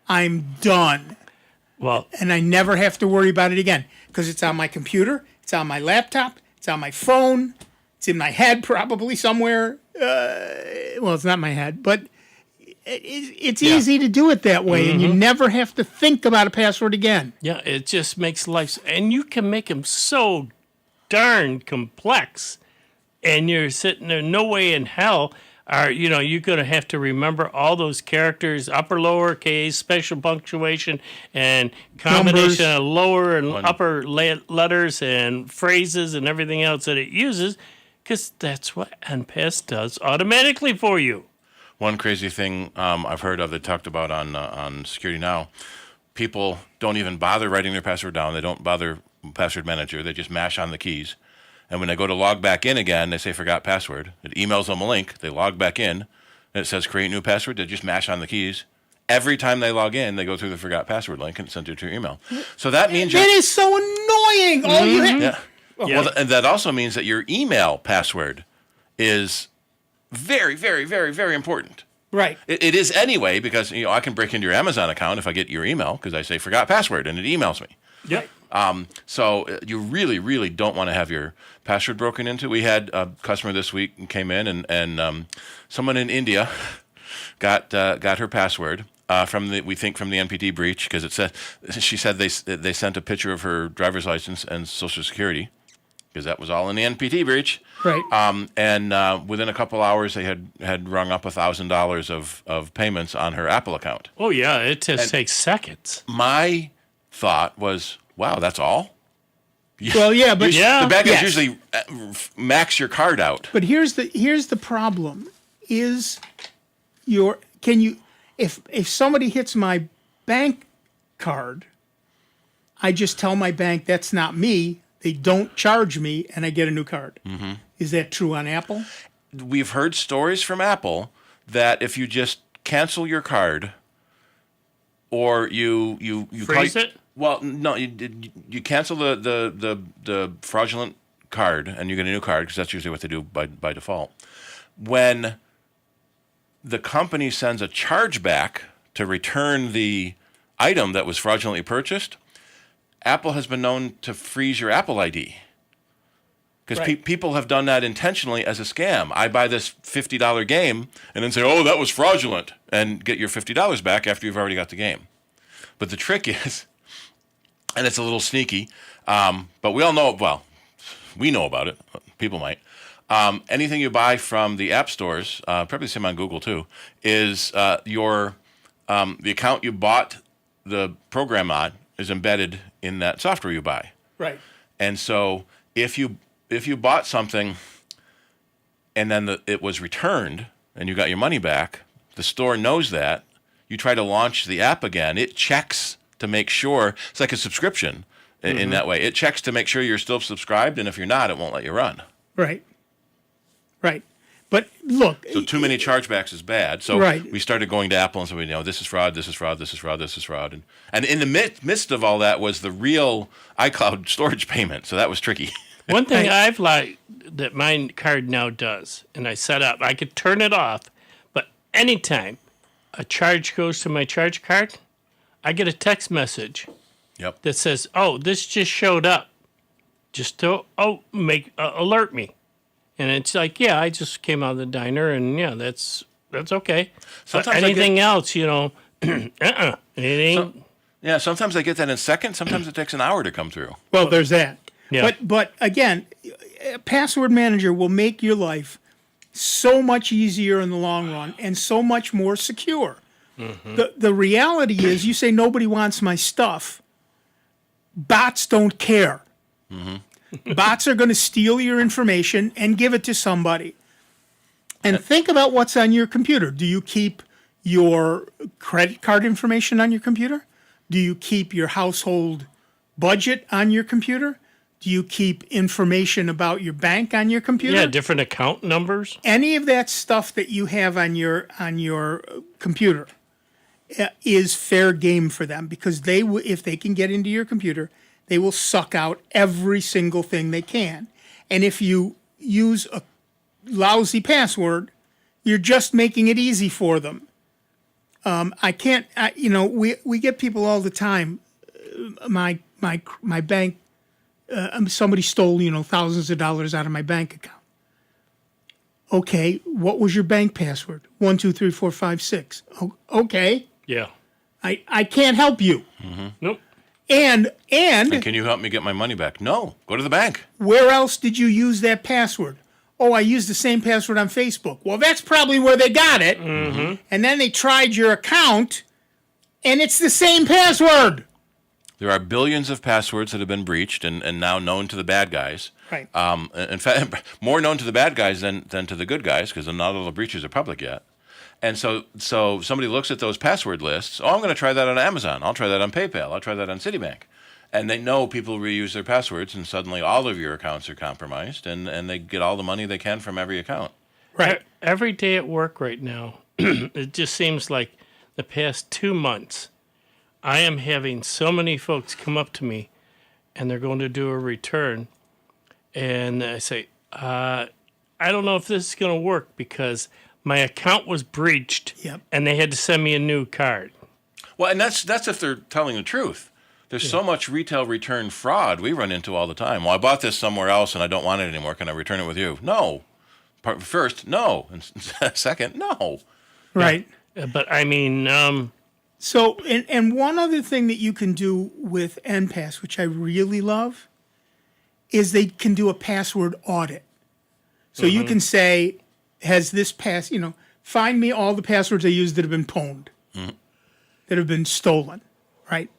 I'm done. Well, And I never have to worry about it again because it's on my computer, it's on my laptop, it's on my phone, it's in my head probably somewhere. Well, it's not my head, but it's easy to do it that way, and you never have to think about a password again. yeah, it just makes life, and you can make them so darn complex, and you're sitting there, no way in hell are, you're going to have to remember all those characters, upper, lower case, special punctuation, and combination of lower and upper letters and phrases and everything else that it uses, because that's what Enpass does automatically for you. One crazy thing I've heard of, they talked about on Security Now, people don't even bother writing their password down. They don't bother password manager. They just mash on the keys. And when they go to log back in again, they say forgot password. It emails them a link. They log back in, and it says create new password. They just mash on the keys. Every time they log in, they go through the forgot password link and send it to your email. So that means that is so annoying. All you have, yeah. Well, and that also means that your email password is very, very, very, very important. right? It is anyway, because I can break into your Amazon account if I get your email because I say forgot password and it emails me. Yep. So you really, really don't want to have your password broken into. We had a customer this week and came in, and someone in India got her password from the NPT breach, because she said they sent a picture of her driver's license and Social Security, because that was all in the NPT breach. Right. And within a couple hours, they had rung up $1,000 of payments on her Apple account. Oh, yeah, it just takes seconds. My thought was, wow, that's all? Well, yeah, but The bad guys usually max your card out. But here's the problem: is if somebody hits my bank card, I just tell my bank that's not me. They don't charge me, and I get a new card. Mm-hmm. Is that true on Apple? We've heard stories from Apple that if you just cancel your card, or you Freeze it? Well, no, you cancel the fraudulent card and you get a new card, because that's usually what they do by default. When the company sends a chargeback to return the item that was fraudulently purchased, Apple has been known to freeze your Apple ID. Because people have done that intentionally as a scam. I buy this $50 game and then say, oh, that was fraudulent, and get your $50 back after you've already got the game. But the trick is, and it's a little sneaky, but we all know, well, we know about it. People might. Anything you buy from the app stores, probably the same on Google too, is the account you bought the program on is embedded in that software you buy. Right. And so if you bought something and then it was returned and you got your money back, the store knows that. You try to launch the app again, it checks to make sure. It's like a subscription in that way. It checks to make sure you're still subscribed, and if you're not, it won't let you run. Right. Right. But look. So too many chargebacks is bad. So we started going to Apple and said, this is fraud, this is fraud, this is fraud, this is fraud. And in the midst of all that was the real iCloud storage payment. So that was tricky. One thing I've liked that my card now does, and I set up, I could turn it off, but anytime a charge goes to my charge card, I get a text message that says, oh, this just showed up. Just to alert me. And it's like, yeah, I just came out of the diner, and yeah, that's okay. Sometimes anything else, it ain't. Sometimes I get that in seconds. Sometimes it takes an hour to come through. Well, there's that. Yeah. But again, a password manager will make your life so much easier in the long run and so much more secure. Mm-hmm. The reality is, you say nobody wants my stuff. Bots don't care. Mm-hmm. Bots are going to steal your information and give it to somebody. And think about what's on your computer. Do you keep your credit card information on your computer? Do you keep your household budget on your computer? Do you keep information about your bank on your computer? Yeah, different account numbers. Any of that stuff that you have on your computer is fair game for them, because if they can get into your computer, they will suck out every single thing they can. And if you use a lousy password, you're just making it easy for them. I can't. We get people all the time. My bank. Somebody stole thousands of dollars out of my bank account. Okay, what was your bank password? 1, 2, 3, 4, 5, 6. Okay, Yeah. I can't help you. Nope. And And can you help me get my money back? No. Go to the bank. where else did you use that password? Oh, I used the same password on Facebook. Well, that's probably where they got it. And then they tried your account, and it's the same password. There are billions of passwords that have been breached and now known to the bad guys. Right. In fact, more known to the bad guys than to the good guys, because not all the breaches are public yet. And so somebody looks at those password lists. Oh, I'm going to try that on Amazon. I'll try that on PayPal. I'll try that on Citibank. And they know people reuse their passwords, and suddenly all of your accounts are compromised, and they get all the money they can from every account. Right. Every day at work right now, it just seems like the past 2 months, I am having so many folks come up to me, and they're going to do a return, and I say, I don't know if this is going to work because my account was breached, Yep. and they had to send me a new card. Well, and that's if they're telling the truth. There's so much retail return fraud we run into all the time. Well, I bought this somewhere else and I don't want it anymore. Can I return it with you? No. First, no. And second, no. Right. But I mean, So, and one other thing that you can do with Enpass, which I really love, is they can do a password audit. So you can say, has this find me all the passwords I used that have been pwned, that have been stolen, right?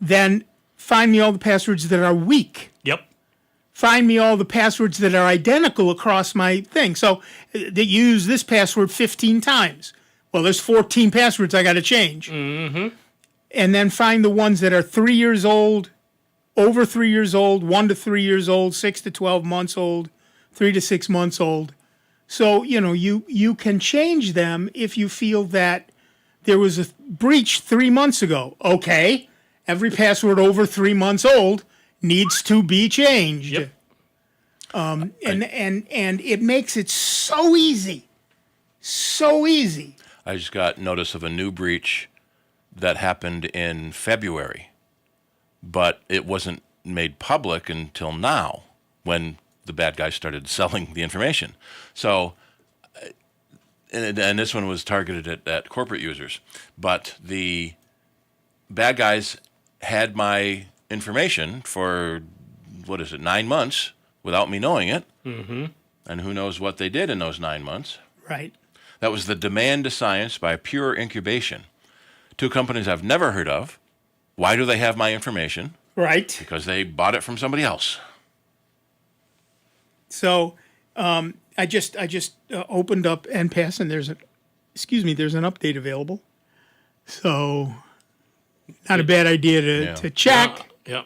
Then find me all the passwords that are weak. yep. Find me all the passwords that are identical across my thing. So they use this password 15 times. Well, there's 14 passwords I got to change. And then find the ones that are 3 years old, over 3 years old, 1 to 3 years old, 6 to 12 months old, 3 to 6 months old. So, you can change them if you feel that there was a breach 3 months ago. Okay, every password over 3 months old needs to be changed. Yep. And it makes it so easy. So easy. I just got notice of a new breach that happened in February, but it wasn't made public until now when the bad guys started selling the information. So, and this one was targeted at corporate users, but the bad guys had my information for, 9 months without me knowing it. And who knows what they did in those 9 months. Right. That was the Demand to Science by Pure Incubation. 2 companies I've never heard of. Why do they have my information? Right. Because they bought it from somebody else. So I just opened up Enpass, and there's an update available. So not a bad idea to check. Yep.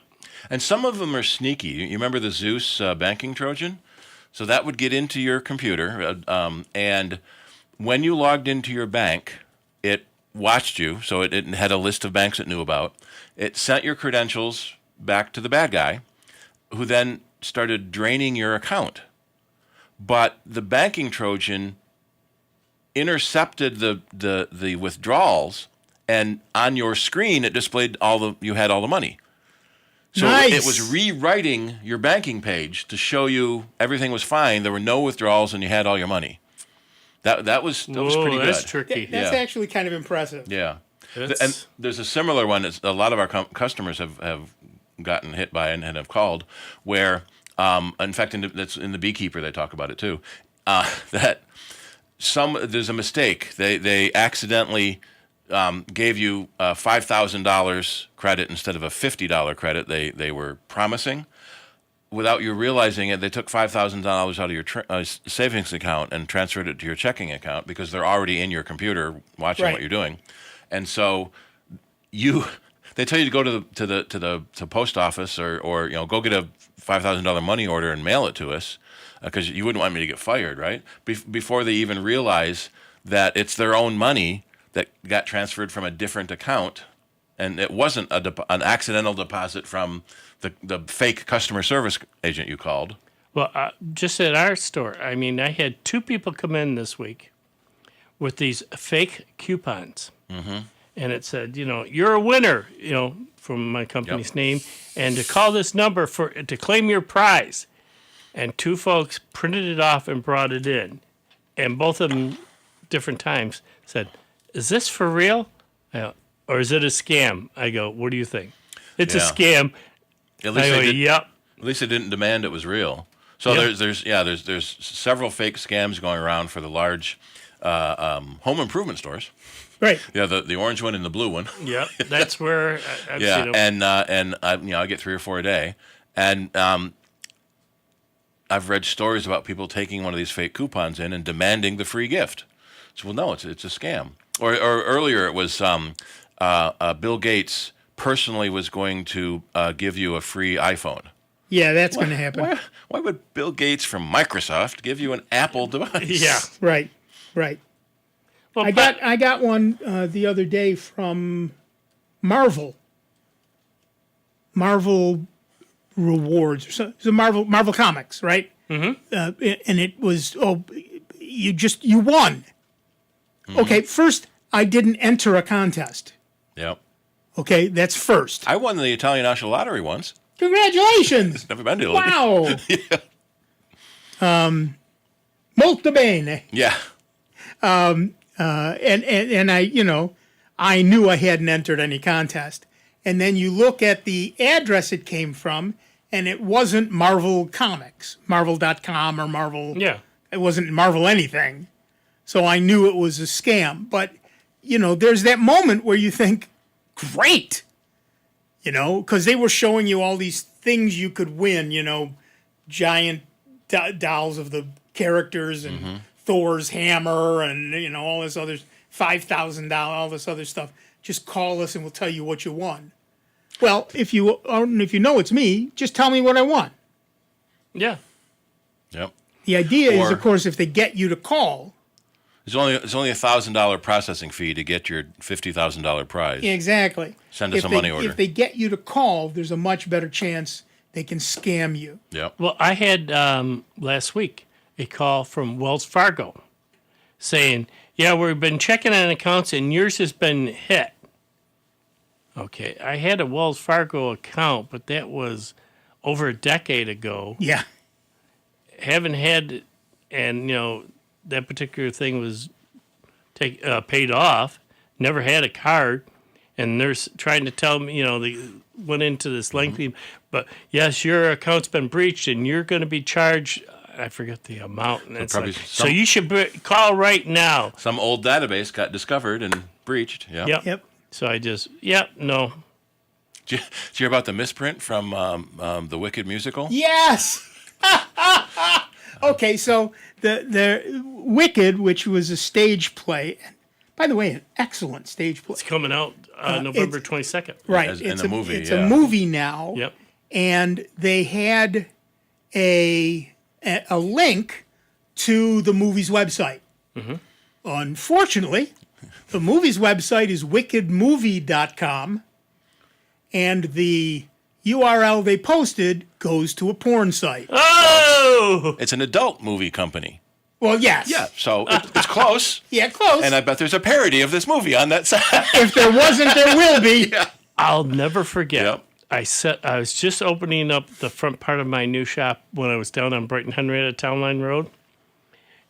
And some of them are sneaky. You remember the Zeus banking Trojan? So that would get into your computer, and when you logged into your bank, it watched you. So it had a list of banks it knew about. It sent your credentials back to the bad guy, who then started draining your account. But the banking Trojan intercepted the withdrawals, and on your screen it displayed you had all the money. So Nice. It was rewriting your banking page to show you everything was fine. There were no withdrawals, and you had all your money. That was pretty good. That's tricky. That's actually kind of impressive. Yeah. That's- And there's a similar one that a lot of our customers have gotten hit by and have called, where, in fact, that's in the Beekeeper, they talk about it too, that there's a mistake. They accidentally gave you $5,000 credit instead of a $50 credit they were promising. Without you realizing it, they took $5,000 out of your savings account and transferred it to your checking account because they're already in your computer watching Right. what you're doing. And so they tell you to go to the post office or go get a $5,000 money order and mail it to us because you wouldn't want me to get fired, right? Before they even realize that it's their own money that got transferred from a different account, and it wasn't an accidental deposit from the fake customer service agent you called. Well, just at our store, I mean, I had 2 people come in this week with these fake coupons. and it said, you're a winner, from my company's name, and to call this number to claim your prize. And two folks printed it off and brought it in, and both of them, different times, said, "Is this for real? Or is it a scam?" I go, "What do you think?" It's a scam. At least I go, At least they didn't demand it was real. So there's several fake scams going around for the large home improvement stores. Right. Yeah, the orange one and the blue one. Yep, that's where I've seen them. And I get 3 or 4 a day, and I've read stories about people taking one of these fake coupons in and demanding the free gift. So, well, no, it's a scam. Or earlier it was Bill Gates personally was going to give you a free iPhone. Yeah, that's going to happen. Why would Bill Gates from Microsoft give you an Apple device? Yeah. Right. Well, I got one the other day from Marvel. Marvel Rewards, or so. It was a Marvel Comics, right? Mm-hmm. And it was you won. Mm-hmm. Okay, first I didn't enter a contest. Yep. Okay, that's first. I won the Italian National Lottery once. Congratulations! Never been to Italy. Wow. Yeah. Molto bene. Yeah. And I knew I hadn't entered any contest. And then you look at the address it came from, and it wasn't Marvel Comics, Marvel.com or Marvel. Yeah. It wasn't Marvel anything. So I knew it was a scam. But, there's that moment where you think, great, because they were showing you all these things you could win, giant dolls of the characters and Thor's hammer and, all this other $5,000, all this other stuff. Just call us and we'll tell you what you won. Well, if you know it's me, just tell me what I won. Yeah. Yep. The idea is, of course, if they get you to call. It's only $1,000 processing fee to get your $50,000 prize. Exactly. Send us a money order. If they get you to call, there's a much better chance they can scam you. Yep. Well, I had last week a call from Wells Fargo saying, "Yeah, we've been checking on accounts and yours has been hit." Okay, I had a Wells Fargo account, but that was over a decade ago. Yeah. Haven't had, and that particular thing was paid off. Never had a card, and they're trying to tell me, they went into this lengthy, but yes, your account's been breached, and you're going to be charged. I forget the amount, and it's like, so you should call right now. Some old database got discovered and breached. Yeah. Yep. So I just, no. Did you hear about the misprint from the Wicked musical? Yes. Okay, so the Wicked, which was a stage play, by the way, an excellent stage play. It's coming out November 22nd. Right. It's a movie. It's a movie now. Yep. And they had a link to the movie's website. Mm-hmm. Unfortunately, the movie's website is wickedmovie.com, and the URL they posted goes to a porn site. Oh! It's an adult movie company. Well, yes. Yeah, so it's close. Yeah, close. And I bet there's a parody of this movie on that site. If there wasn't, there will be. Yeah. I'll never forget. Yep. I was just opening up the front part of my new shop when I was down on Brighton Henrietta Town Line Road,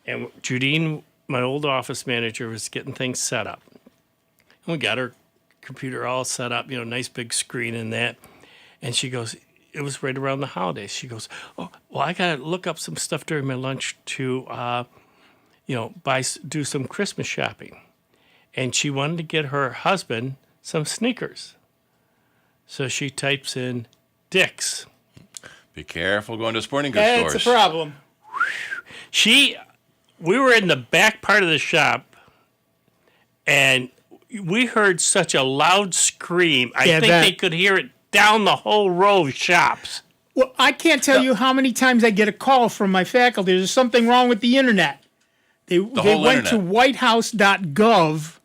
and Judine, my old office manager, was getting things set up. And we got her computer all set up, nice big screen and that. And she goes, it was right around the holidays. She goes, "Oh, well, I got to look up some stuff during my lunch to, do some Christmas shopping." And she wanted to get her husband some sneakers. So she types in Dick's. Be careful going to sporting goods stores. That's a problem. We were in the back part of the shop, and we heard such a loud scream. I think they could hear it down the whole row of shops. Well, I can't tell you how many times I get a call from my faculty. There's something wrong with the internet. They went to whitehouse.gov,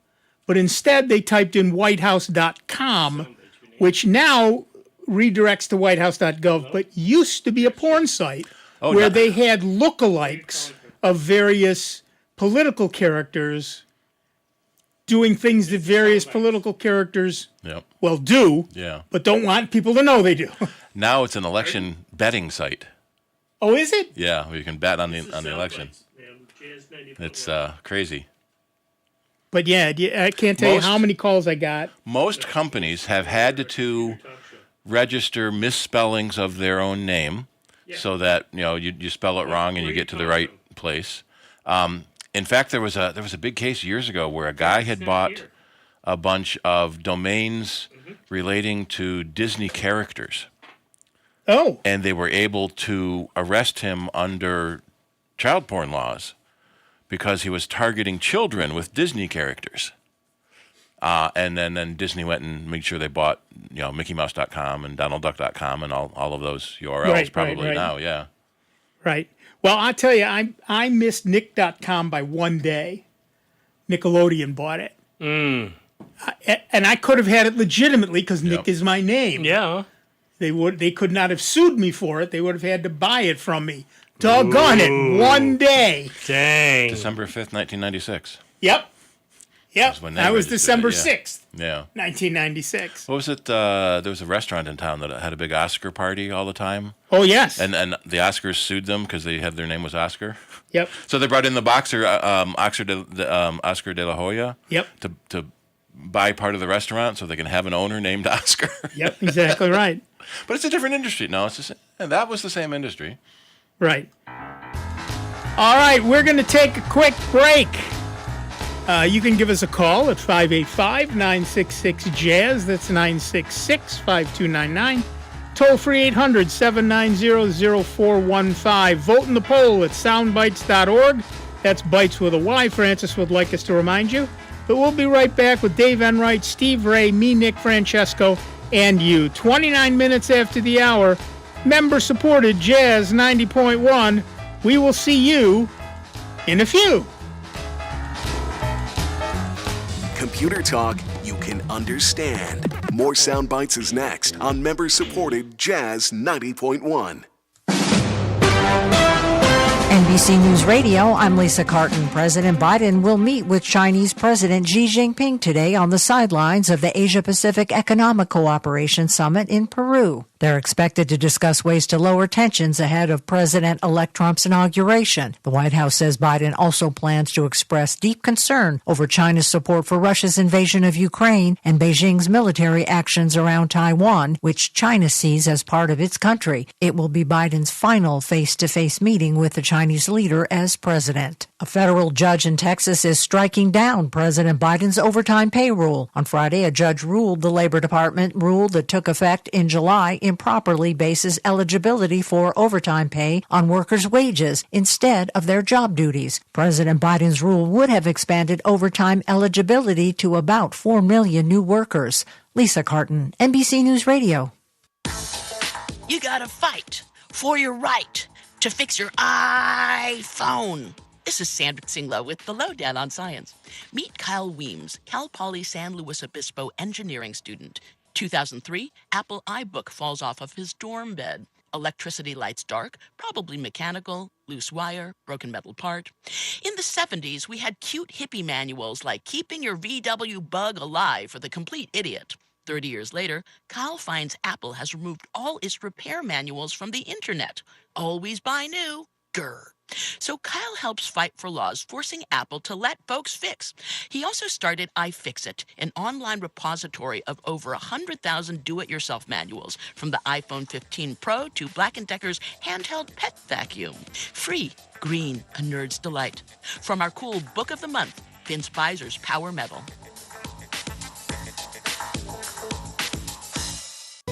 but instead they typed in whitehouse.com, which now redirects to whitehouse.gov, but used to be a porn site where they had lookalikes of various political characters doing things that various political characters, Yep. well, do, Yeah. but don't want people to know they do. Now it's an election betting site. Oh, is it? Yeah, where you can bet on the election. It's crazy. But yeah, I can't tell you Most- how many calls I got. Most companies have had to register misspellings of their own name, so that you spell it wrong and you get to the right place. In fact, there was a big case years ago where a guy had bought a bunch of domains relating to Disney characters, Oh, and they were able to arrest him under child porn laws because he was targeting children with Disney characters. And then Disney went and made sure they bought MickeyMouse.com and DonaldDuck.com and all of those URLs Right, probably right. now. Yeah. right. Well, I'll tell you, I missed Nick.com by one day. Nickelodeon bought it. And I could have had it legitimately because Nick is my name. Yeah. They could not have sued me for it. They would have had to buy it from me. Doggone it, one day. Dang. December 5th, 1996. Yep. when they That was registered it, December yeah. 6th, Yeah. 1996. What was it? There was a restaurant in town that had a big Oscar party all the time. Oh, yes. And the Oscars sued them because they had their name was Oscar. Yep. So they brought in the boxer, Oscar de la Hoya, Yep. to buy part of the restaurant so they can have an owner named Oscar. Yep, exactly right. But it's a different industry. No, it's the same. And that was the same industry. Right. All right, we're going to take a quick break. You can give us a call at 585-966-JAZZ. That's 966-5299. Toll free 800-790-0415. Vote in the poll at soundbytes.org. That's Bytes with a Y. Francis would like us to remind you. But we'll be right back with Dave Enright, Steve Ray, me, Nick Francesco, and you. 29 minutes after the hour, member-supported Jazz 90.1. We will see you in a few. Computer talk you can understand. More Sound Bites is next on member-supported Jazz 90.1. NBC News Radio, I'm Lisa Carton. President Biden will meet with Chinese President Xi Jinping today on the sidelines of the Asia-Pacific Economic Cooperation Summit in Peru. They're expected to discuss ways to lower tensions ahead of President-elect Trump's inauguration. The White House says Biden also plans to express deep concern over China's support for Russia's invasion of Ukraine and Beijing's military actions around Taiwan, which China sees as part of its country. It will be Biden's final face-to-face meeting with the Chinese leader as president. A federal judge in Texas is striking down President Biden's overtime pay rule. On Friday, a judge ruled the Labor Department rule that took effect in July improperly bases eligibility for overtime pay on workers' wages instead of their job duties. President Biden's rule would have expanded overtime eligibility to about 4 million new workers. Lisa Carton, NBC News Radio. You gotta fight for your right to fix your iPhone. This is Sandra Singla with the Lowdown on Science. Meet Kyle Weems, Cal Poly San Luis Obispo engineering student. 2003, Apple iBook falls off of his dorm bed. Electricity lights dark, probably mechanical, loose wire, broken metal part. In the 70s, we had cute hippie manuals like Keeping Your VW Bug Alive for the Complete Idiot. 30 years later, Kyle finds Apple has removed all its repair manuals from the internet. Always buy new. Grr. So Kyle helps fight for laws forcing Apple to let folks fix. He also started iFixit, an online repository of over 100,000 do-it-yourself manuals, from the iPhone 15 Pro to Black & Decker's handheld pet vacuum. Free, green, a nerd's delight. From our cool Book of the Month, Vince Beiser's Power Metal.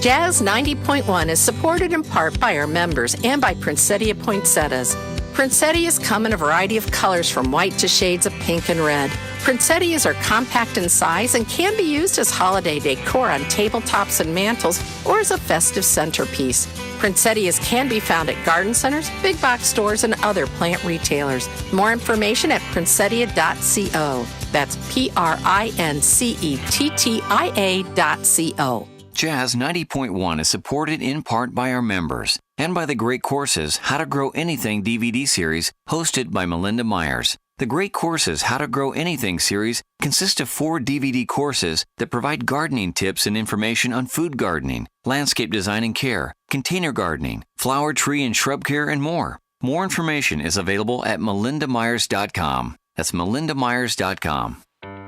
Jazz 90.1 is supported in part by our members and by Poinsettia Poinsettias. Poinsettias come in a variety of colors from white to shades of pink and red. Poinsettias are compact in size and can be used as holiday decor on tabletops and mantles or as a festive centerpiece. Poinsettias can be found at garden centers, big box stores, and other plant retailers. More information at poinsettia.co. That's PRINCETTIA.co. Jazz 90.1 is supported in part by our members and by the great courses How to Grow Anything DVD series hosted by Melinda Myers. The Great Courses How to Grow Anything series consists of 4 DVD courses that provide gardening tips and information on food gardening, landscape design and care, container gardening, flower, tree, and shrub care, and more. More information is available at melindamyers.com. That's melindamyers.com.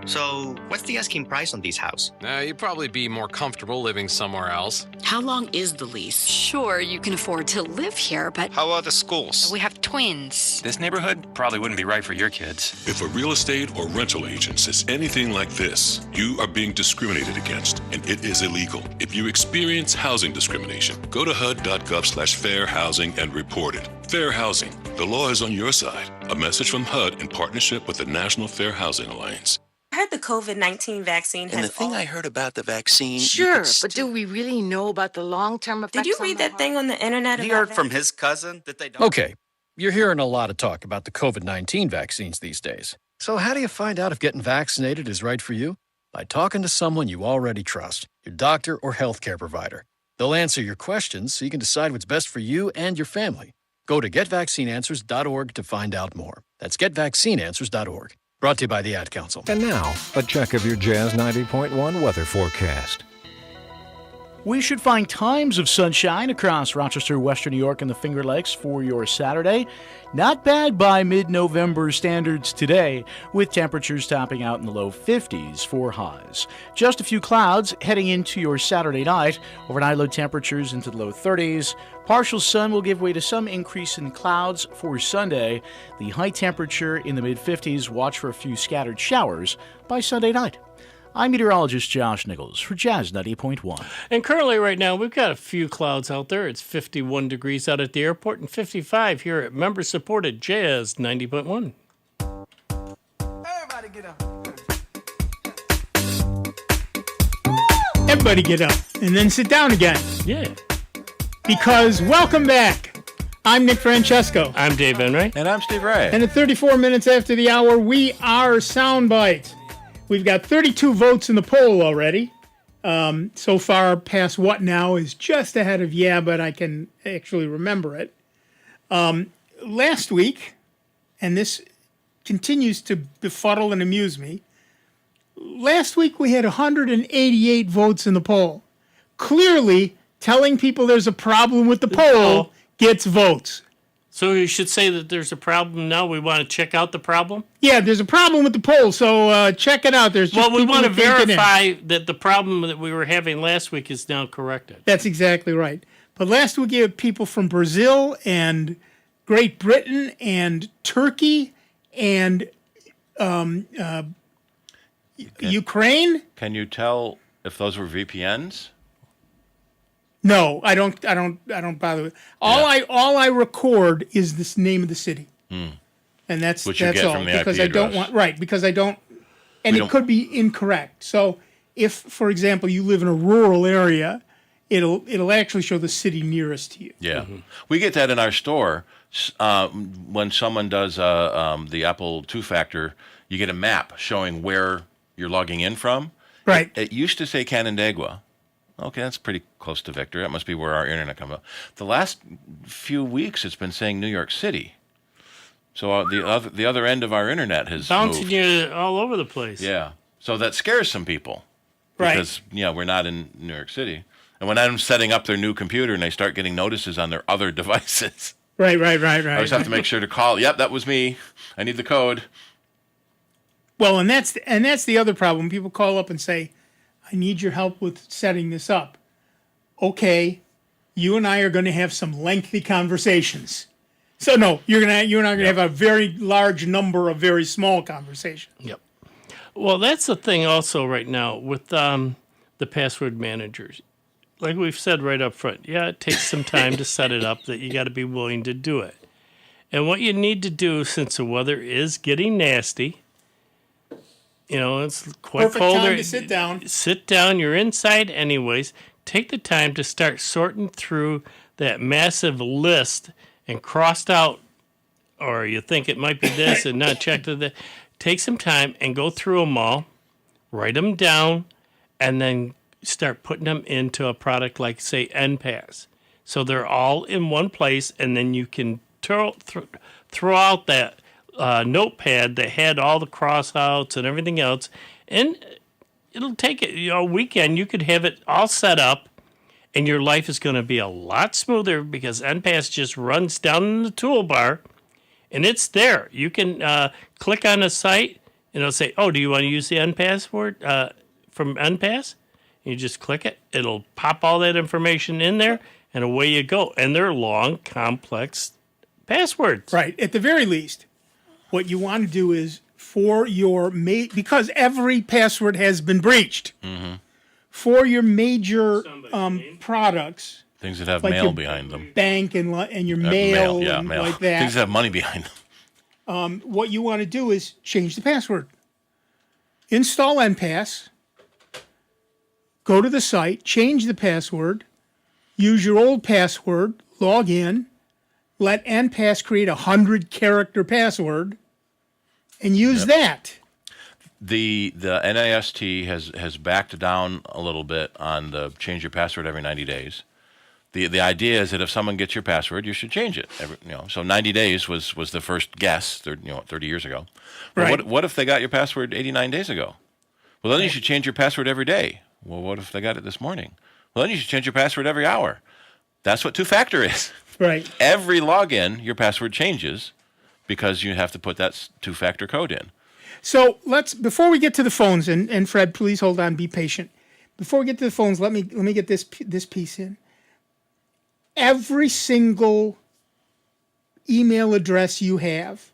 So, what's the asking price on these houses? You'd probably be more comfortable living somewhere else. How long is the lease? Sure, you can afford to live here, but... How are the schools? We have twins. This neighborhood probably wouldn't be right for your kids. If a real estate or rental agent says anything like this, you are being discriminated against, and it is illegal. If you experience housing discrimination, go to HUD.gov/fair housing and report it. Fair housing. The law is on your side. A message from HUD in partnership with the National Fair Housing Alliance. I heard the COVID-19 vaccine has... And the thing I heard about the vaccine... Sure, but do we really know about the long-term effects? Did you read that thing on the internet? He heard from his cousin that they don't... Okay, you're hearing a lot of talk about the COVID-19 vaccines these days. So how do you find out if getting vaccinated is right for you? By talking to someone you already trust, your doctor or healthcare provider. They'll answer your questions so you can decide what's best for you and your family. Go to getvaccineanswers.org to find out more. That's getvaccineanswers.org. Brought to you by the Ad Council. And now, a check of your Jazz 90.1 weather forecast. We should find times of sunshine across Rochester, Western New York, and the Finger Lakes for your Saturday. Not bad by mid-November standards today, with temperatures topping out in the low 50s for highs. Just a few clouds heading into your Saturday night. Overnight low temperatures into the low 30s. Partial sun will give way to some increase in clouds for Sunday. The high temperature in the mid-50s. Watch for a few scattered showers by Sunday night. I'm meteorologist Josh Nichols for Jazz 90.1. And currently right now, we've got a few clouds out there. It's 51 degrees out at the airport and 55 here at member-supported Jazz 90.1. Everybody get up. Everybody get up and then sit down again. Yeah. Because welcome back. I'm Nick Francesco. I'm Dave Enright. And I'm Steve Ray. And at 34 minutes after the hour, we are Soundbite. We've got 32 votes in the poll already. So far, past what now is just ahead of yeah, but I can actually remember it. Last week, and this continues to befuddle and amuse me, last week we had 188 votes in the poll. Clearly, telling people there's a problem with the poll gets votes. So you should say that there's a problem now. We want to check out the problem? Yeah, there's a problem with the poll, so check it out. There's just we want to verify that the problem that we were having last week is now corrected. That's exactly right. But last week you had people from Brazil and Great Britain and Turkey and Ukraine. Can you tell if those were VPNs? No, I don't bother with. All I record is this name of the city, and that's Which you get all from the because IP I don't address. want because I don't, and it could be incorrect. So if, for example, you live in a rural area, it'll actually show the city nearest to you. Yeah, we get that in our store when someone does the Apple two-factor. You get a map showing where you're logging in from. Right. It used to say Canandaigua. Okay, that's pretty close to Victor. That must be where our internet comes up. The last few weeks, it's been saying New York City. So the other end of our internet has bouncing moved. you all over the place. Yeah. So that scares some people. Right. Because, we're not in New York City. And when I'm setting up their new computer and they start getting notices on their other devices. Right. I always have to make sure to call. Yep, that was me. I need the code. Well, and that's the other problem. People call up and say, I need your help with setting this up. Okay, you and I are going to have some lengthy conversations. So no, you and I are going to have a very large number of very small conversations. Yep. Well, that's the thing also right now with the password managers. Like we've said right up front, it takes some time to set it up, that you got to be willing to do it. And what you need to do, since the weather is getting nasty, it's quite Perfect cold. time to sit down. Sit down. You're inside anyways. Take the time to start sorting through that massive list and crossed out, or you think it might be this and not checked it. Take some time and go through them all, write them down, and then start putting them into a product like, say, Enpass. So they're all in one place, and then you can throw out that notepad that had all the crossouts and everything else, and it'll take it, a weekend. You could have it all set up, and your life is going to be a lot smoother because Enpass just runs down in the toolbar, and it's there. You can click on a site, and it'll say, "Oh, do you want to use the Enpass word from Enpass?" And you just click it. It'll pop all that information in there, and away you go. And they're long, complex passwords. Right. At the very least, what you want to do is for your because every password has been breached. Mm-hmm. For your major products, things that have like mail your behind them, bank and your mail, and mail. like that, Things that have money behind them. What you want to do is change the password. Install Enpass. Go to the site, change the password, use your old password, log in, let Enpass create a 100-character password, and use that. The NIST has backed down a little bit on the change your password every 90 days. The idea is that if someone gets your password, you should change it. So 90 days was the first guess, 30 years ago. But Right. what if they got your password 89 days ago? Well, then you should change your password every day. Well, what if they got it this morning? Well, then you should change your password every hour. That's what two-factor is. Right. Every login, your password changes because you have to put that two-factor code in. So before we get to the phones, and Fred, please hold on, be patient. Before we get to the phones, let me get this piece in. Every single email address you have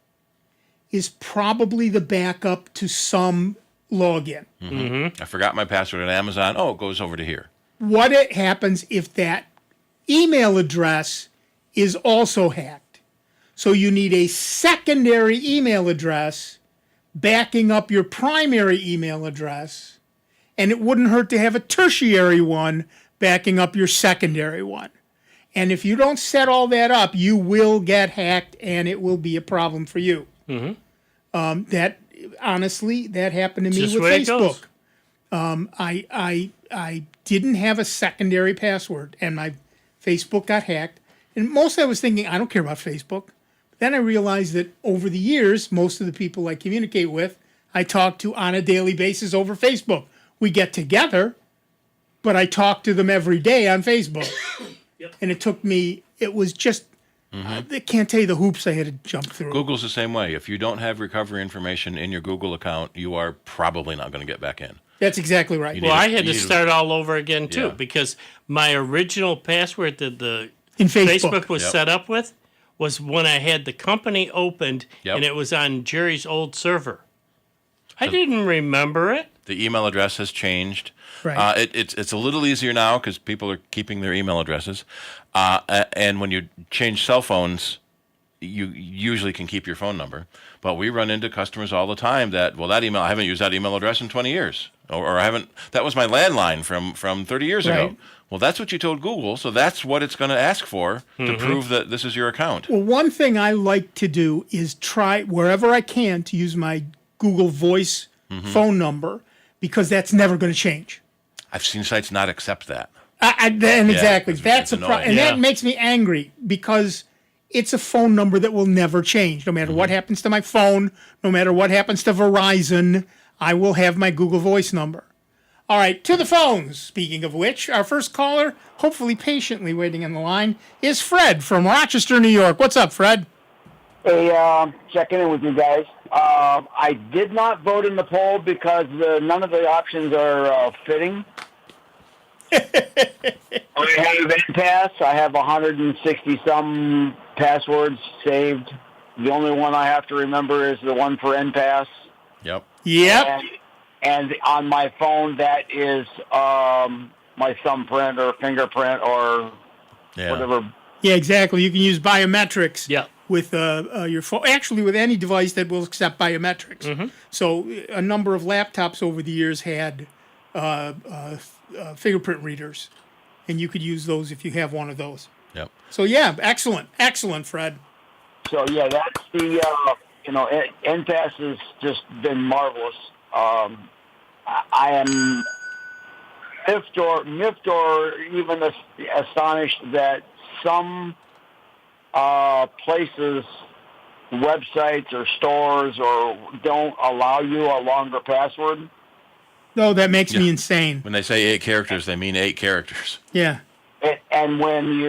is probably the backup to some login. Mm-hmm. I forgot my password at Amazon. Oh, it goes over to here. What happens if that email address is also hacked? So you need a secondary email address backing up your primary email address, and it wouldn't hurt to have a tertiary one backing up your secondary one. And if you don't set all that up, you will get hacked, and it will be a problem for you. Mm-hmm. That happened to me Just with the way it goes. Facebook. I didn't have a secondary password, and my Facebook got hacked. And mostly I was thinking, I don't care about Facebook. Then I realized that over the years, most of the people I communicate with, I talk to on a daily basis over Facebook. We get together, but I talk to them every day on Facebook. Yep. And it was just, I can't tell you the hoops I had to jump through. Google's the same way. If you don't have recovery information in your Google account, you are probably not going to get back in. That's exactly right. Well, I had to start all over again, too, because my original password that in Facebook. Facebook was set up with was when I had the company opened, and it was on Jerry's old server. I didn't remember it. The email address has changed. Right. It's a little easier now because people are keeping their email addresses. And when you change cell phones, you usually can keep your phone number. But we run into customers all the time that I haven't used that email address in 20 years. Or I haven't, that was my landline from 30 years ago. Well, that's what you told Google, so that's what it's going to ask for to prove that this is your account. Well, one thing I like to do is try wherever I can to use my Google Voice phone number, because that's never going to change. I've seen sites not accept that. Exactly. That's a problem. And Yeah. that makes me angry because it's a phone number that will never change. No matter what happens to my phone, no matter what happens to Verizon, I will have my Google Voice number. All right, to the phones. Speaking of which, our first caller, hopefully patiently waiting on the line, is Fred from Rochester, New York. What's up, Fred? Hey, checking in with you guys. I did not vote in the poll because none of the options are fitting. I have Enpass. I have 160-some passwords saved. The only one I have to remember is the one for Enpass. Yep. And on my phone, that is my thumbprint or fingerprint or whatever. Yeah, exactly. You can use biometrics with your phone. Actually, with any device that will accept biometrics. So a number of laptops over the years had fingerprint readers, and you could use those if you have one of those. Yep. So yeah, excellent, Fred. So yeah, that's the Enpass has just been marvelous. miffed or even astonished that some places, websites or stores or don't allow you a longer password. No, that makes me insane. When they say 8 characters, they mean 8 characters. Yeah. And when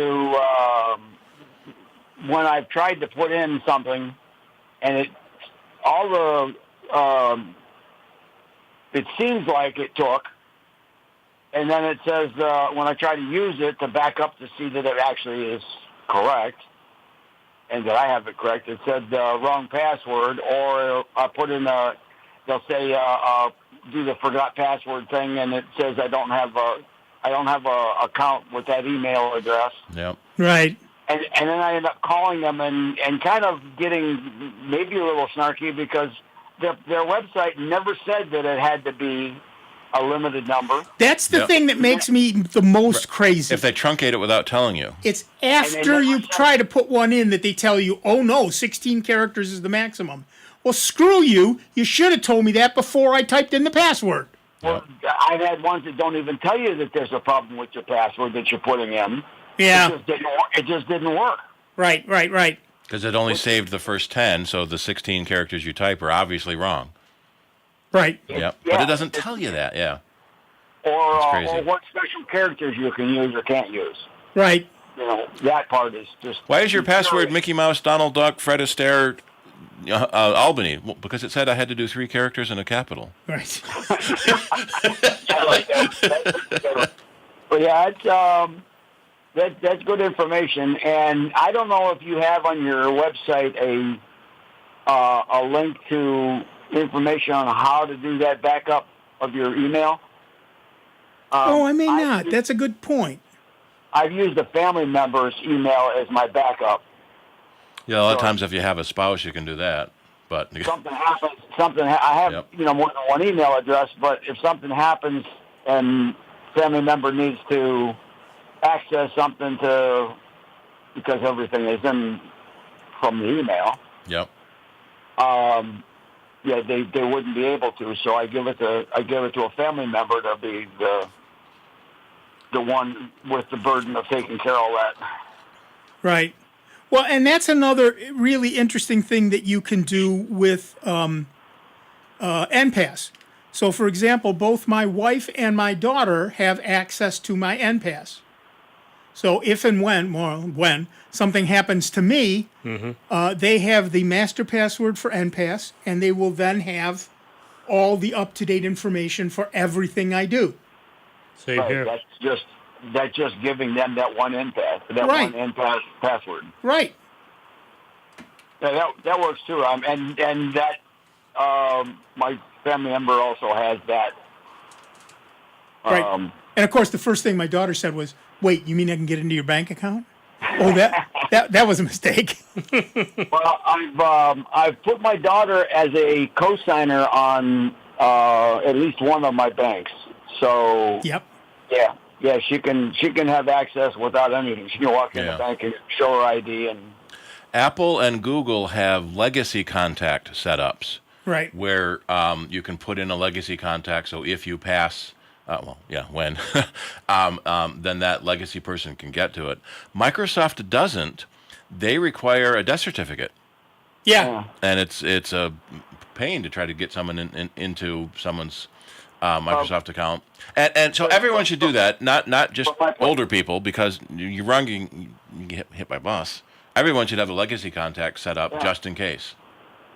I've tried to put in something, and it seems like it took, and then it says when I try to use it to back up to see that it actually is correct, and that I have it correct, it said wrong password, or I put in they'll say do the forgot password thing, and it says I don't have a account with that email address. Yep. Right. And then I end up calling them and kind of getting maybe a little snarky because their website never said that it had to be a limited number. That's the thing that makes me the most crazy. If they truncate it without telling you. It's after you try to put one in that they tell you, oh no, 16 characters is the maximum. Well, screw you. You should have told me that before I typed in the password. Well, I've had ones that don't even tell you that there's a problem with your password that you're putting in. Yeah. It just didn't work. Right. Because it only saved the first 10, so the 16 characters you type are obviously wrong. Right. Yep. But it doesn't tell you that, Or what special characters you can use or can't use. Right. That part is just... Why is your password Mickey Mouse, Donald Duck, Fred Astaire, Albany? Well, because it said I had to do 3 characters and a capital. Right. But yeah, that's good information. And I don't know if you have on your website a link to information on how to do that backup of your email. I may not. That's a good point. I've used a family member's email as my backup. Yeah, a lot of times if you have a spouse, you can do that. But something happens. I have more than one email address, but if something happens and family member needs to access something because everything is in from the email. Yep. They wouldn't be able to. So I give it to a family member to be the one with the burden of taking care of all that. Right. Well, and that's another really interesting thing that you can do with Enpass. So, for example, both my wife and my daughter have access to my Enpass. So if and when something happens to me, they have the master password for Enpass, and they will then have all the up-to-date information for everything I do. Same here. That's just giving them that one Enpass, one Enpass password. Right. Yeah, that works too. And that my family member also has that. Right. And of course, the first thing my daughter said was, "Wait, you mean I can get into your bank account?" Oh, that was a mistake. Well, I've put my daughter as a co-signer on at least one of my banks. So yep. Yeah, she can have access without anything. She can walk in the bank and show her ID. And Apple and Google have legacy contact setups. Right. Where you can put in a legacy contact, so if you pass, when, then that legacy person can get to it. Microsoft doesn't. They require a death certificate. Yeah. And it's a pain to try to get someone into someone's Microsoft account. And so everyone should do that, not just older people, because you're wrong, you get hit by a bus. Everyone should have a legacy contact set up just in case.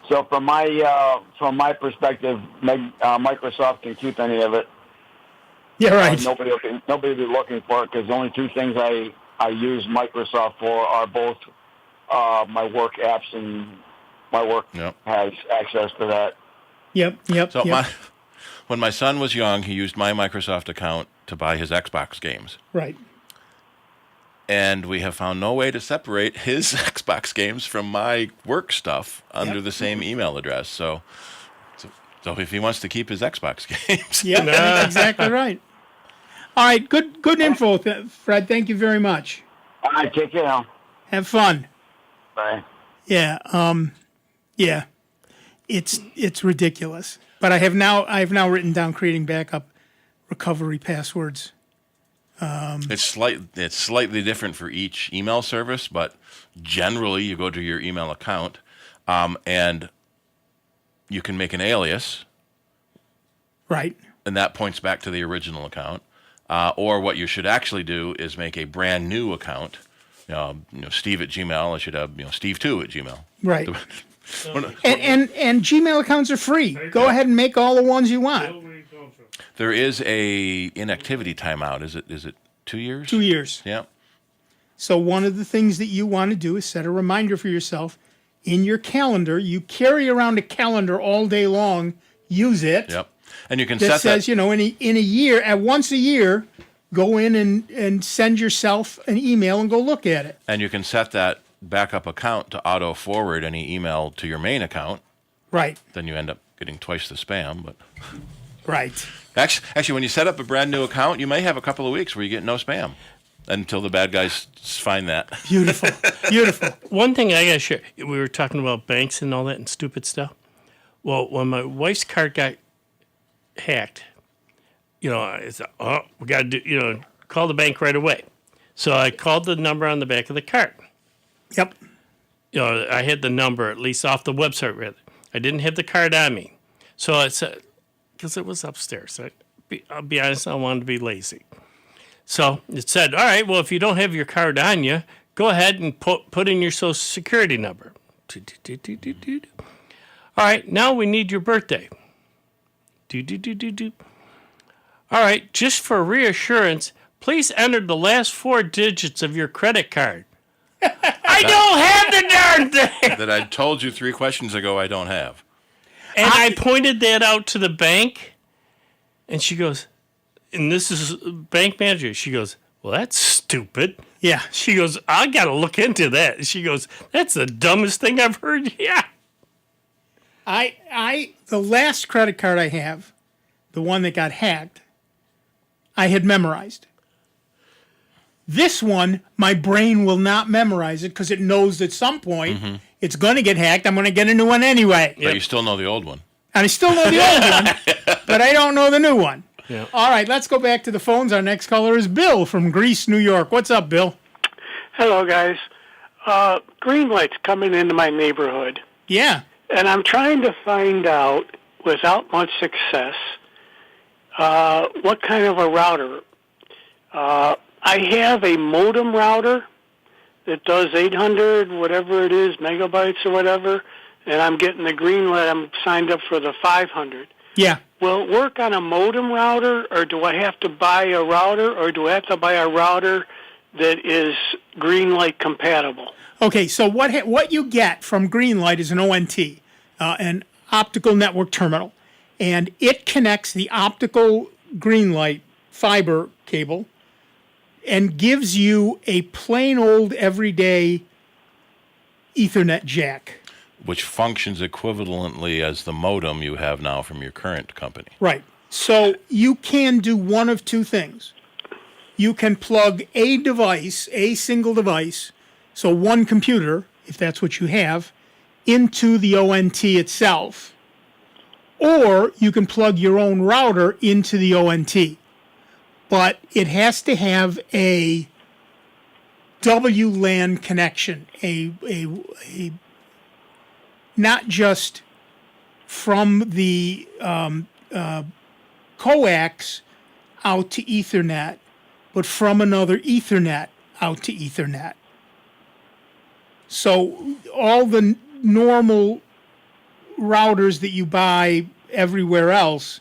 So from my perspective, Microsoft can keep any of it. Yeah, right. Nobody will be looking for it because the only 2 things I use Microsoft for are both my work apps, and my work has access to that. Yep. So when my son was young, he used my Microsoft account to buy his Xbox games. Right. And we have found no way to separate his Xbox games from my work stuff under the same email address. So if he wants to keep his Xbox games. Yeah, that's exactly right. All right, good info, Fred. Thank you very much. All right, take care now. Have fun. Bye. Yeah, it's ridiculous. But I've now written down creating backup recovery passwords. It's slightly different for each email service, but generally you go to your email account and you can make an alias. Right. And that points back to the original account. Or what you should actually do is make a brand new account. Steve at Gmail. I should have Steve2 at Gmail. Right. And Gmail accounts are free. Go ahead and make all the ones you want. There is a inactivity timeout. Is it 2 years? 2 years. Yeah. So one of the things that you want to do is set a reminder for yourself in your calendar. You carry around a calendar all day long. Use it. Yep. And you can that set says, that. in a year, at once a year, go in and send yourself an email and go look at it. And you can set that backup account to auto forward any email to your main account. Right. Then you end up getting twice the spam. But right. Actually, when you set up a brand new account, you may have a couple of weeks where you get no spam until the bad guys find that. Beautiful. Beautiful. One thing I got to share, we were talking about banks and all that and stupid stuff. Well, when my wife's card got hacked, it's we got to do, call the bank right away. So I called the number on the back of the card. Yep. I had the number at least off the website rather. I didn't have the card on me, so I said because it was upstairs. I'll be honest, I wanted to be lazy. So it said, all right, well, if you don't have your card on you, go ahead and put in your social security number. All right, now we need your birthday. All right, just for reassurance, please enter the last 4 digits of your credit card. I don't have the darn thing! That I told you 3 questions ago I don't have. And I pointed that out to the bank, and she goes, and this is bank manager, she goes, well, that's stupid. Yeah. She goes, I got to look into that. She goes, that's the dumbest thing I've heard. Yeah. The last credit card I have, the one that got hacked, I had memorized. This one, my brain will not memorize it because it knows at some point it's going to get hacked. I'm going to get a new one anyway. But you still know the old one. And I still know the old one, but I don't know the new one. Yeah. All right, let's go back to the phones. Our next caller is Bill from Greece, New York. What's up, Bill? Hello, guys. Greenlight's coming into my neighborhood. Yeah. And I'm trying to find out, without much success, what kind of a router. I have a modem router that does 800, whatever it is, megabytes or whatever, and I'm getting the Greenlight. I'm signed up for the 500. Yeah. Will it work on a modem router, or do I have to buy a router, or do I have to buy a router that is Greenlight compatible? Okay, so what you get from Greenlight is an ONT, an optical network terminal, and it connects the optical Greenlight fiber cable and gives you a plain old everyday Ethernet jack. Which functions equivalently as the modem you have now from your current company. Right. So you can do one of two things. You can plug a device, a single device, so one computer, if that's what you have, into the ONT itself. Or you can plug your own router into the ONT. But it has to have a WLAN connection, a not just from the coax out to Ethernet, but from another Ethernet out to Ethernet. So all the normal routers that you buy everywhere else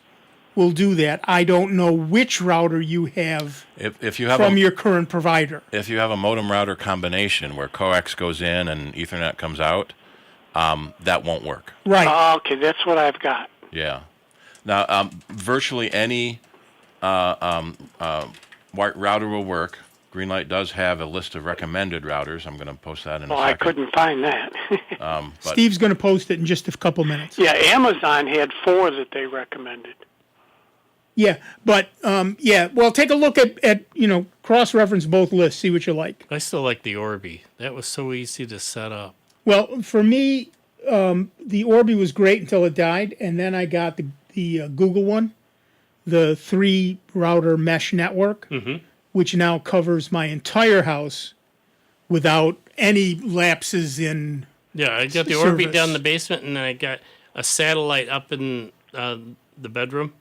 will do that. I don't know which router you have, if you have from your current provider. If you have a modem router combination where coax goes in and Ethernet comes out, that won't work. Right. Okay, that's what I've got. Yeah. Now, virtually any router will work. Greenlight does have a list of recommended routers. I'm going to post that in a second. I couldn't find that. Steve's going to post it in just a couple minutes. Yeah, Amazon had 4 that they recommended. Yeah, but well, take a look at cross-reference both lists, see what you like. I still like the Orbi. That was so easy to set up. Well, for me, the Orbi was great until it died, and then I got the Google one, the 3-router mesh network, which now covers my entire house without any lapses in Yeah, I got the service. Orbi down in the basement, and then I got a satellite up in the bedroom,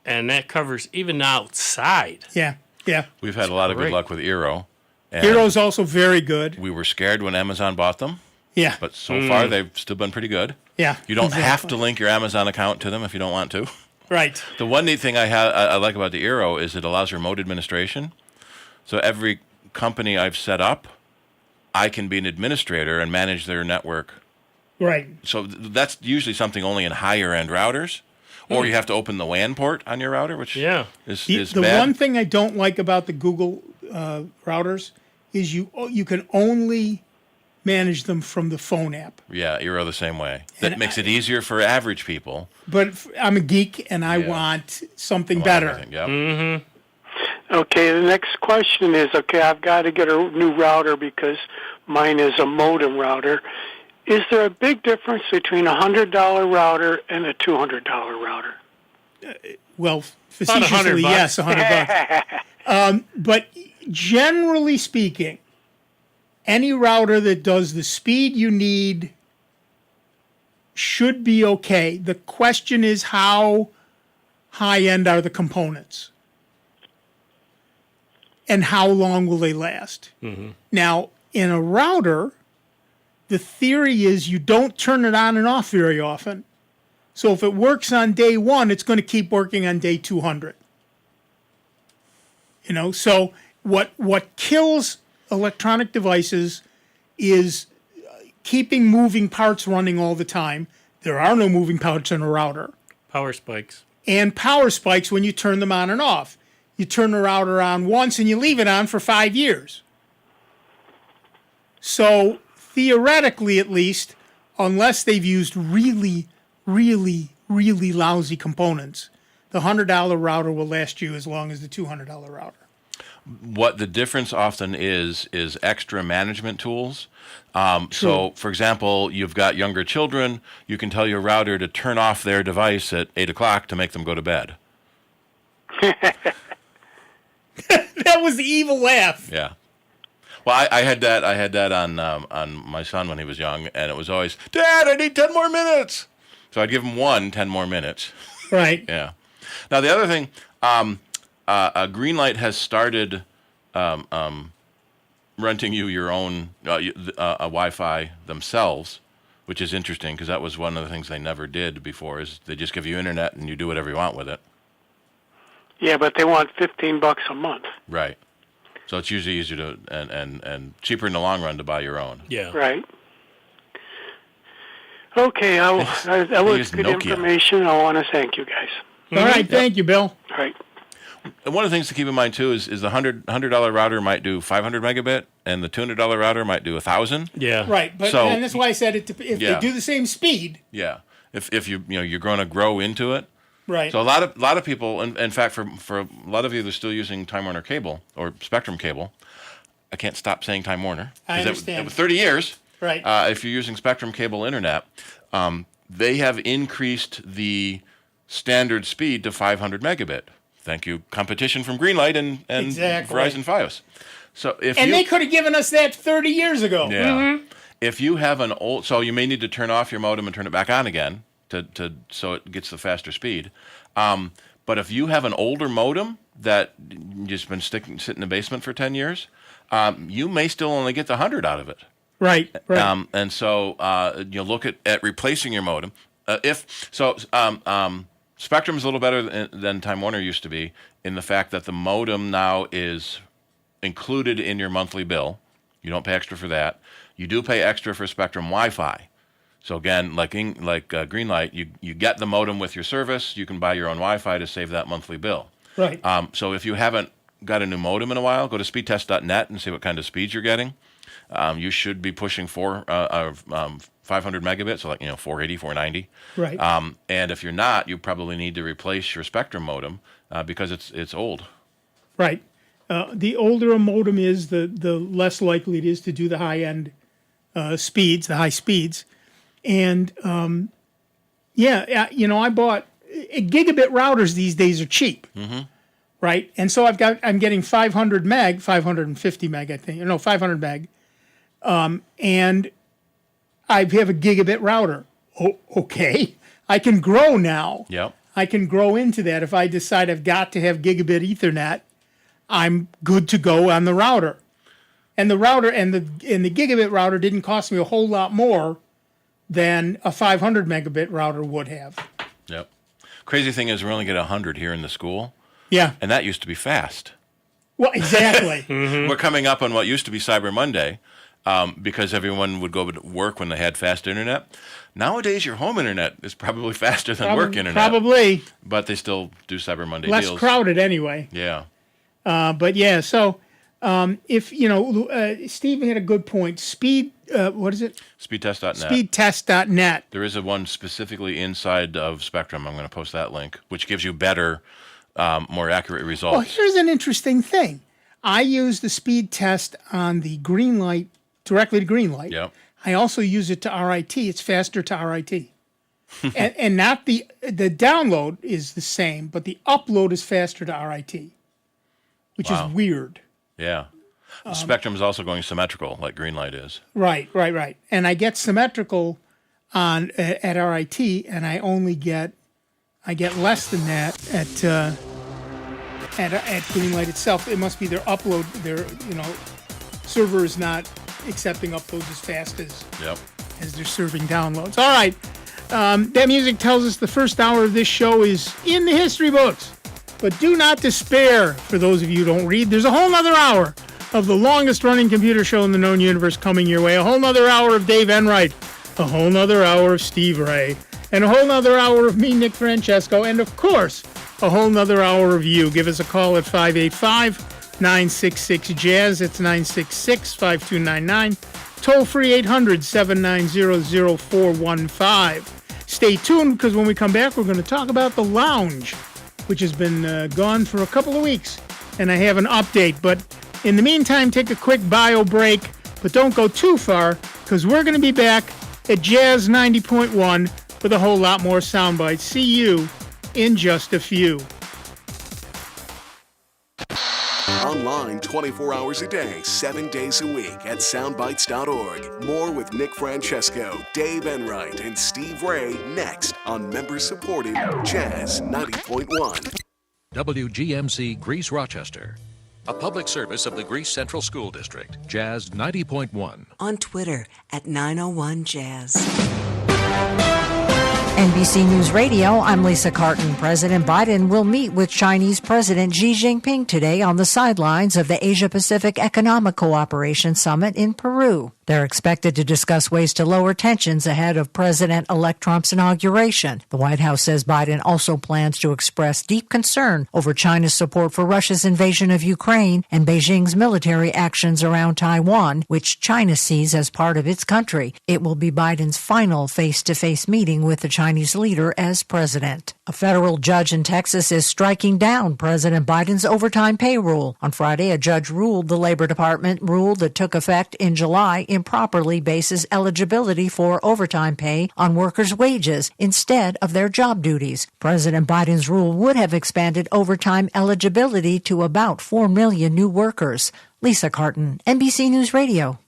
and that covers even outside. Yeah, yeah. We've had a lot of good great. luck with Eero. and Hero's also very good. We were scared when Amazon bought them. Yeah. But so far, they've still been pretty good. Yeah, You don't have exactly. to link your Amazon account to them if you don't want to. Right. The one neat thing I like about the Eero is it allows remote administration. So every company I've set up, I can be an administrator and manage their network. Right. So that's usually something only in higher end routers, or you have to open the WAN port on your router, which is The bad. one thing I don't like about the Google routers is you can only manage them from the phone app. Yeah, Eero the same way. That And makes it easier for average people. But I'm a geek and I want something better. Yep. Okay, the next question is, okay, I've got to get a new router because mine is a modem router. Is there a big difference between a $100 router and a $200 router? Well, About facetiously, $100 yes, $100. But generally speaking, any router that does the speed you need should be okay. The question is, how high end are the components? And how long will they last? Now, in a router, the theory is you don't turn it on and off very often. So if it works on day 1, it's going to keep working on day 200. So what kills electronic devices is keeping moving parts running all the time. There are no moving parts in a router. Power spikes. And power spikes when you turn them on and off. You turn the router on once and you leave it on for 5 years. So theoretically, at least, unless they've used really, really, really lousy components, the $100 router will last you as long as the $200 router. What the difference often is extra management tools. So, for example, you've got younger children. You can tell your router to turn off their device at 8 o'clock to make them go to bed. That was the evil laugh. Yeah. Well, I had that on my son when he was young, and it was always, Dad, I need 10 more minutes. So I'd give him 10 more minutes. Right. Yeah. Now the other thing, Greenlight has started renting you your own a Wi-Fi themselves, which is interesting because that was one of the things they never did before. Is they just give you internet and you do whatever you want with it. Yeah, but they want $15 a month. Right. So it's usually easier to and cheaper in the long run to buy your own. Yeah. Right. Okay, that was good information. I want to thank you guys. All right, thank you, Bill. All right. And one of the things to keep in mind too is the $100 router might do 500 megabit, and the $200 router might do 1,000. Yeah. Right, but and that's why I said if they do the same speed. Yeah. If you're going to grow into it. Right. So a lot of people, in fact, for a lot of you that are still using Time Warner cable or Spectrum cable, I can't stop saying Time Warner. I understand. It was 30 years. Right. If you're using Spectrum cable internet, they have increased the standard speed to 500 megabit. Thank you, competition from Greenlight and Exactly. Verizon Fios. So They could have given us that 30 years ago. Yeah. If you have an old, so you may need to turn off your modem and turn it back on again to so it gets the faster speed. But if you have an older modem that just been sitting in the basement for 10 years, you may still only get the 100 out of it. Right. And so you look at replacing your modem. Spectrum is a little better than Time Warner used to be in the fact that the modem now is included in your monthly bill. You don't pay extra for that. You do pay extra for Spectrum Wi-Fi. So again, like Greenlight, you get the modem with your service. You can buy your own Wi-Fi to save that monthly bill. Right. So if you haven't got a new modem in a while, go to speedtest.net and see what kind of speeds you're getting. You should be pushing 500 megabits, so 480, 490. Right. And if you're not, you probably need to replace your Spectrum modem because it's old. Right. The older a modem is, the less likely it is to do the high-end speeds, the high speeds. And, I bought, gigabit routers these days are cheap, right? And so I'm getting 500 meg, 550 meg, I think. No, 500 meg, and I have a gigabit router. Oh, okay, I can grow now. Yep. I can grow into that. If I decide I've got to have gigabit Ethernet, I'm good to go on the router. And the router and the gigabit router didn't cost me a whole lot more than a 500 megabit router would have. Yep. Crazy thing is we only get 100 here in the school. Yeah. And that used to be fast. Well, exactly. We're coming up on what used to be Cyber Monday because everyone would go to work when they had fast internet. Nowadays, your home internet is probably faster than work internet. Probably. But they still do Cyber Monday Less deals. crowded anyway. Yeah. But yeah, so if, Steve had a good point. What is it? Speedtest.net. Speedtest.net. There is one specifically inside of Spectrum. I'm going to post that link, which gives you better, more accurate results. Well, here's an interesting thing. I use the speed test on the Greenlight, directly to Greenlight. Yep. I also use it to RIT. It's faster to RIT. and not the download is the same, but the upload is faster to RIT, which is weird. Yeah. Spectrum is also going symmetrical, like Greenlight is. Right. And I get symmetrical at RIT, and I get less than that at Greenlight itself. It must be their upload. Their server is not accepting uploads as fast as they're serving downloads. All right. That music tells us the first hour of this show is in the history books. But do not despair, for those of you who don't read. There's a whole nother hour of the longest-running computer show in the known universe coming your way. A whole nother hour of Dave Enright. A whole nother hour of Steve Ray. And a whole nother hour of me, Nick Francesco. And, of course, a whole nother hour of you. Give us a call at 585-966-JAZZ. It's 966-5299. Toll-free 800-790-0415. Stay tuned, because when we come back, we're going to talk about the lounge, which has been gone for a couple of weeks, and I have an update. But in the meantime, take a quick bio break, but don't go too far, because we're going to be back at Jazz 90.1 with a whole lot more sound bites. See you in just a few. Online 24 hours a day, 7 days a week at soundbites.org. More with Nick Francesco, Dave Enright, and Steve Ray next on member-supported Jazz 90.1. WGMC Greece Rochester. A public service of the Greece Central School District. Jazz 90.1. On Twitter at 901jazz. NBC News Radio, I'm Lisa Carton. President Biden will meet with Chinese President Xi Jinping today on the sidelines of the Asia-Pacific Economic Cooperation Summit in Peru. They're expected to discuss ways to lower tensions ahead of President-elect Trump's inauguration. The White House says Biden also plans to express deep concern over China's support for Russia's invasion of Ukraine and Beijing's military actions around Taiwan, which China sees as part of its country. It will be Biden's final face-to-face meeting with the Chinese leader as president. A federal judge in Texas is striking down President Biden's overtime pay rule. On Friday, a judge ruled the Labor Department rule that took effect in July improperly bases eligibility for overtime pay on workers' wages instead of their job duties. President Biden's rule would have expanded overtime eligibility to about 4 million new workers. Lisa Carton, NBC News Radio.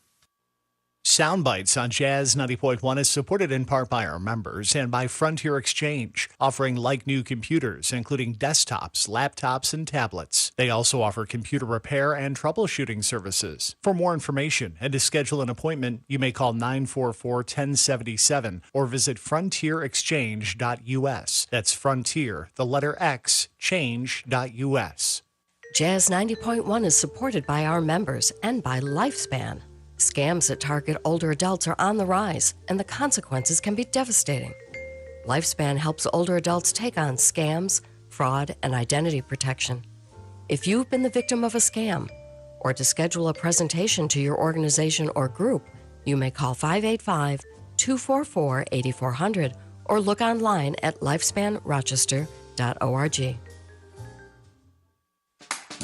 Soundbites on Jazz 90.1 is supported in part by our members and by Frontier Exchange, offering like-new computers, including desktops, laptops, and tablets. They also offer computer repair and troubleshooting services. For more information and to schedule an appointment, you may call 944-1077 or visit frontierexchange.us. That's Frontier, the letter X, change.us. Jazz 90.1 is supported by our members and by Lifespan. Scams that target older adults are on the rise, and the consequences can be devastating. Lifespan helps older adults take on scams, fraud, and identity protection. If you've been the victim of a scam, or to schedule a presentation to your organization or group, you may call 585-244-8400 or look online at lifespanrochester.org.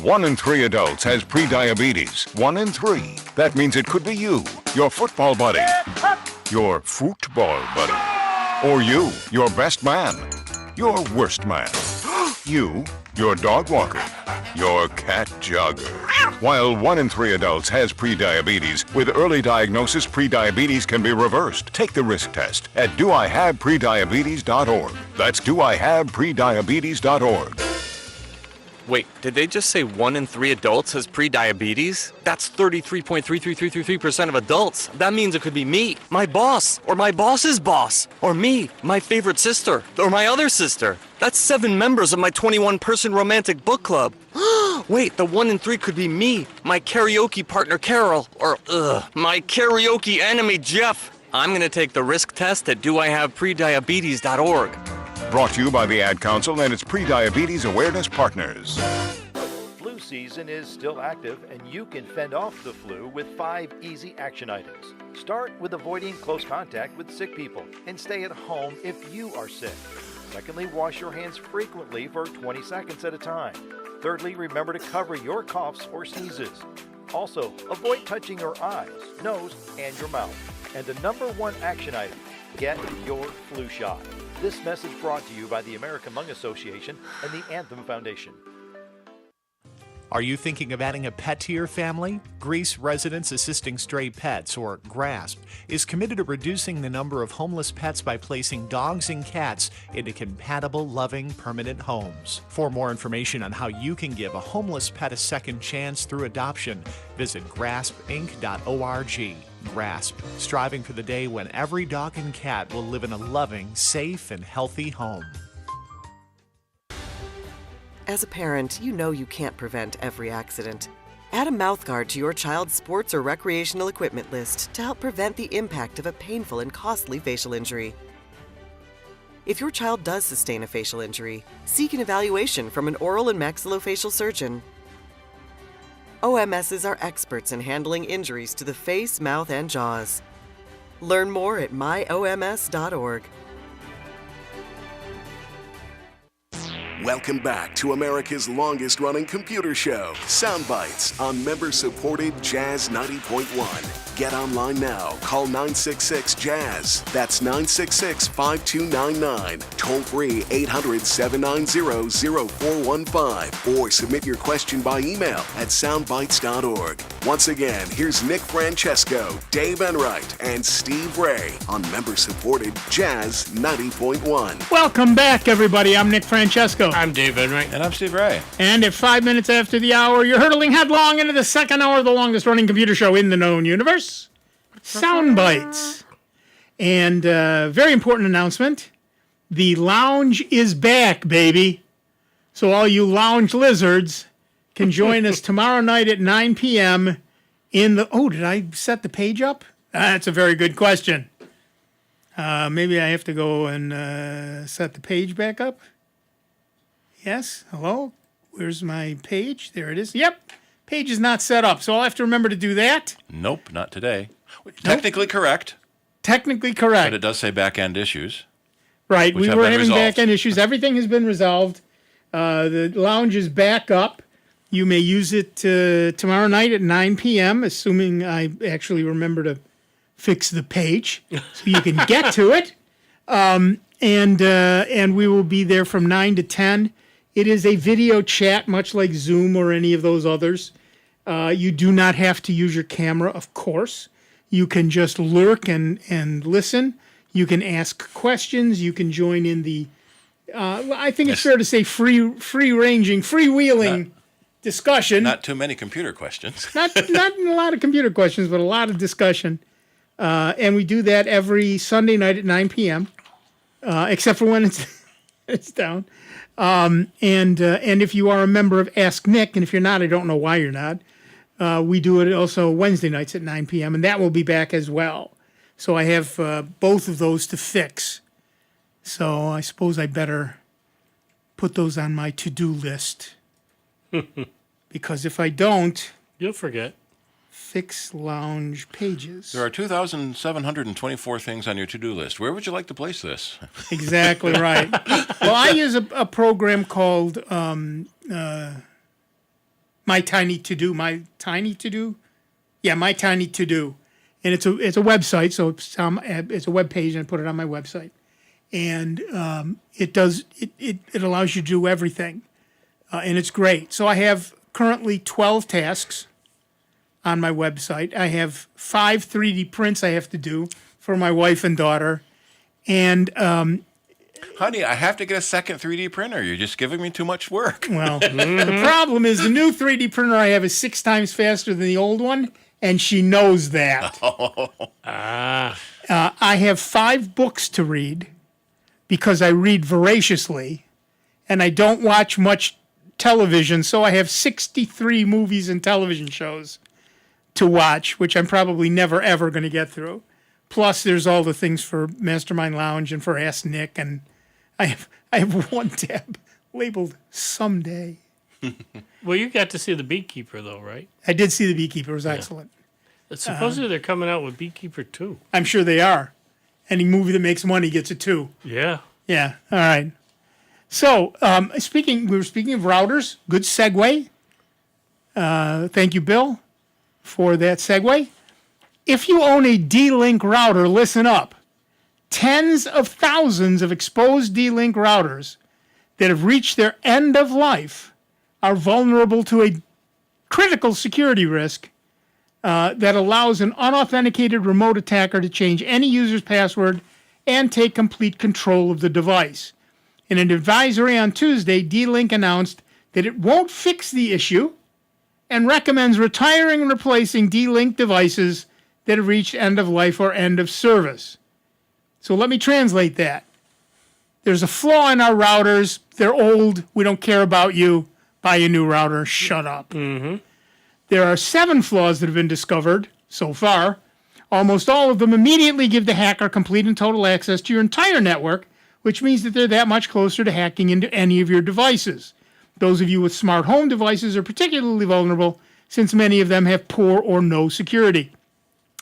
1 in 3 adults has prediabetes. 1 in 3. That means it could be you, your football buddy, your football buddy, or you, your best man. your worst man. You, your dog walker. Your cat jogger. While 1 in 3 adults has prediabetes, with early diagnosis, prediabetes can be reversed. Take the risk test at doihaveprediabetes.org. That's doihaveprediabetes.org. Wait, did they just say 1 in 3 adults has prediabetes? That's 33.33333% of adults. That means it could be me, my boss, or my boss's boss, or me, my favorite sister, or my other sister. That's 7 members of my 21-person romantic book club. Wait, the 1 in 3 could be me, my karaoke partner Carol, or my karaoke enemy Jeff. I'm gonna take the risk test at doihaveprediabetes.org. Brought to you by the Ad Council and its Prediabetes Awareness Partners. Flu season is still active, and you can fend off the flu with 5 easy action items. Start with avoiding close contact with sick people and stay at home if you are sick. Secondly, wash your hands frequently for 20 seconds at a time. Thirdly, remember to cover your coughs or sneezes. Also, avoid touching your eyes, nose, and your mouth. And the number 1 action item, get your flu shot. This message brought to you by the American Lung Association and the Anthem Foundation. Are you thinking of adding a pet to your family? Greece Residents Assisting Stray Pets, or GRASP, is committed to reducing the number of homeless pets by placing dogs and cats into compatible, loving, permanent homes. For more information on how you can give a homeless pet a second chance through adoption, visit graspinc.org. GRASP, striving for the day when every dog and cat will live in a loving, safe, and healthy home. As a parent, you know you can't prevent every accident. Add a mouthguard to your child's sports or recreational equipment list to help prevent the impact of a painful and costly facial injury. If your child does sustain a facial injury, seek an evaluation from an oral and maxillofacial surgeon. OMSs are experts in handling injuries to the face, mouth, and jaws. Learn more at myoms.org. Welcome back to America's longest-running computer show, Sound Bytes, on member-supported Jazz 90.1. Get online now. Call 966-JAZZ. That's 966-5299. Toll-free 800-790-0415. Or submit your question by email at soundbytes.org. Once again, here's Nick Francesco, Dave Enright, and Steve Ray on member-supported Jazz 90.1. Welcome back, everybody. I'm Nick Francesco. I'm Dave Enright. And I'm Steve Ray. And at 5 minutes after the hour, you're hurtling headlong into the second hour of the longest-running computer show in the known universe, Sound Bytes. And very important announcement. The lounge is back, baby. So all you lounge lizards can join us tomorrow night at 9 p.m. in the... Oh, did I set the page up? That's a very good question. Maybe I have to go and set the page back up. Yes, hello? Where's my page? There it is. Yep, page is not set up, so I'll have to remember to do that. Nope, not today. Technically correct. Technically correct. But it does say back-end issues. Right, which we have were been having resolved. back-end issues. Everything has been resolved. The lounge is back up. You may use it tomorrow night at 9 p.m., assuming I actually remember to fix the page so you can get to it. And we will be there from 9 to 10. It is a video chat, much like Zoom or any of those others. You do not have to use your camera, of course. You can just lurk and listen. You can ask questions. You can join in the, I think it's fair to say, free-ranging, freewheeling discussion. Not too many computer questions. not a lot of computer questions, but a lot of discussion. And we do that every Sunday night at 9 p.m., except for when it's down. And if you are a member of Ask Nick, and if you're not, I don't know why you're not, we do it also Wednesday nights at 9 p.m., and that will be back as well. So I have both of those to fix. So I suppose I better put those on my to-do list. Because if I don't... You'll forget. Fix lounge pages. There are 2,724 things on your to-do list. Where would you like to place this? Exactly right. Well, I use a program called My Tiny To Do. My Tiny To Do? Yeah, My Tiny To Do. And it's a website, so it's a web page, and I put it on my website. and it allows you to do everything, and it's great. So I have currently 12 tasks on my website. I have 5 3D prints I have to do for my wife and daughter, and honey, I have to get a second 3D printer. You're just giving me too much work. Well, the problem is the new 3D printer I have is 6 times faster than the old one, and she knows that. I have 5 books to read because I read voraciously, and I don't watch much television, so I have 63 movies and television shows to watch, which I'm probably never, ever going to get through. Plus, there's all the things for Mastermind Lounge and for Ask Nick, and I have one tab labeled Someday. Well, you got to see The Beekeeper, though, right? I did see The Beekeeper. It was excellent. Supposedly they're coming out with Beekeeper 2. I'm sure they are. Any movie that makes money gets a 2. Yeah. Yeah. All right. So, we were speaking of routers. Good segue. Thank you, Bill, for that segue. If you own a D-Link router, listen up. Tens of thousands of exposed D-Link routers that have reached their end of life are vulnerable to a critical security risk that allows an unauthenticated remote attacker to change any user's password and take complete control of the device. In an advisory on Tuesday, D-Link announced that it won't fix the issue and recommends retiring and replacing D-Link devices that have reached end of life or end of service. So let me translate that. There's a flaw in our routers. They're old. We don't care about you. Buy a new router. Shut up. Mm-hmm. There are 7 flaws that have been discovered so far. Almost all of them immediately give the hacker complete and total access to your entire network, which means that they're that much closer to hacking into any of your devices. Those of you with smart home devices are particularly vulnerable since many of them have poor or no security.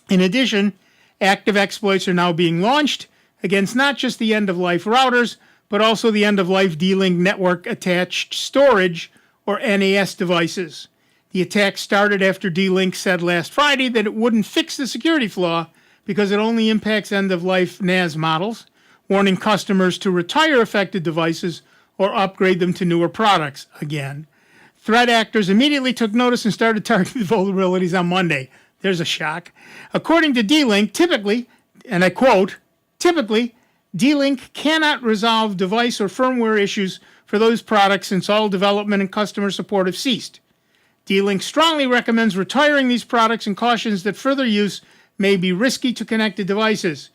In addition, active exploits are now being launched against not just the end-of-life routers, but also the end-of-life D-Link network-attached storage, or NAS devices. The attack started after D-Link said last Friday that it wouldn't fix the security flaw because it only impacts end-of-life NAS models, warning customers to retire affected devices or upgrade them to newer products again. Threat actors immediately took notice and started targeting the vulnerabilities on Monday. There's a shock. According to D-Link, typically, and I quote, typically, D-Link cannot resolve device or firmware issues for those products since all development and customer support have ceased. D-Link strongly recommends retiring these products and cautions that further use may be risky to connected devices.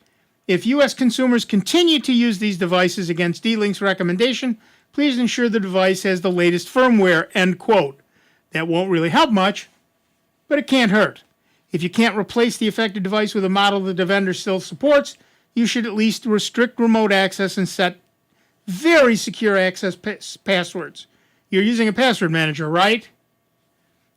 If U.S. consumers continue to use these devices against D-Link's recommendation, please ensure the device has the latest firmware, end quote. That won't really help much, but it can't hurt. If you can't replace the affected device with a model that the vendor still supports, you should at least restrict remote access and set very secure access passwords. You're using a password manager, right?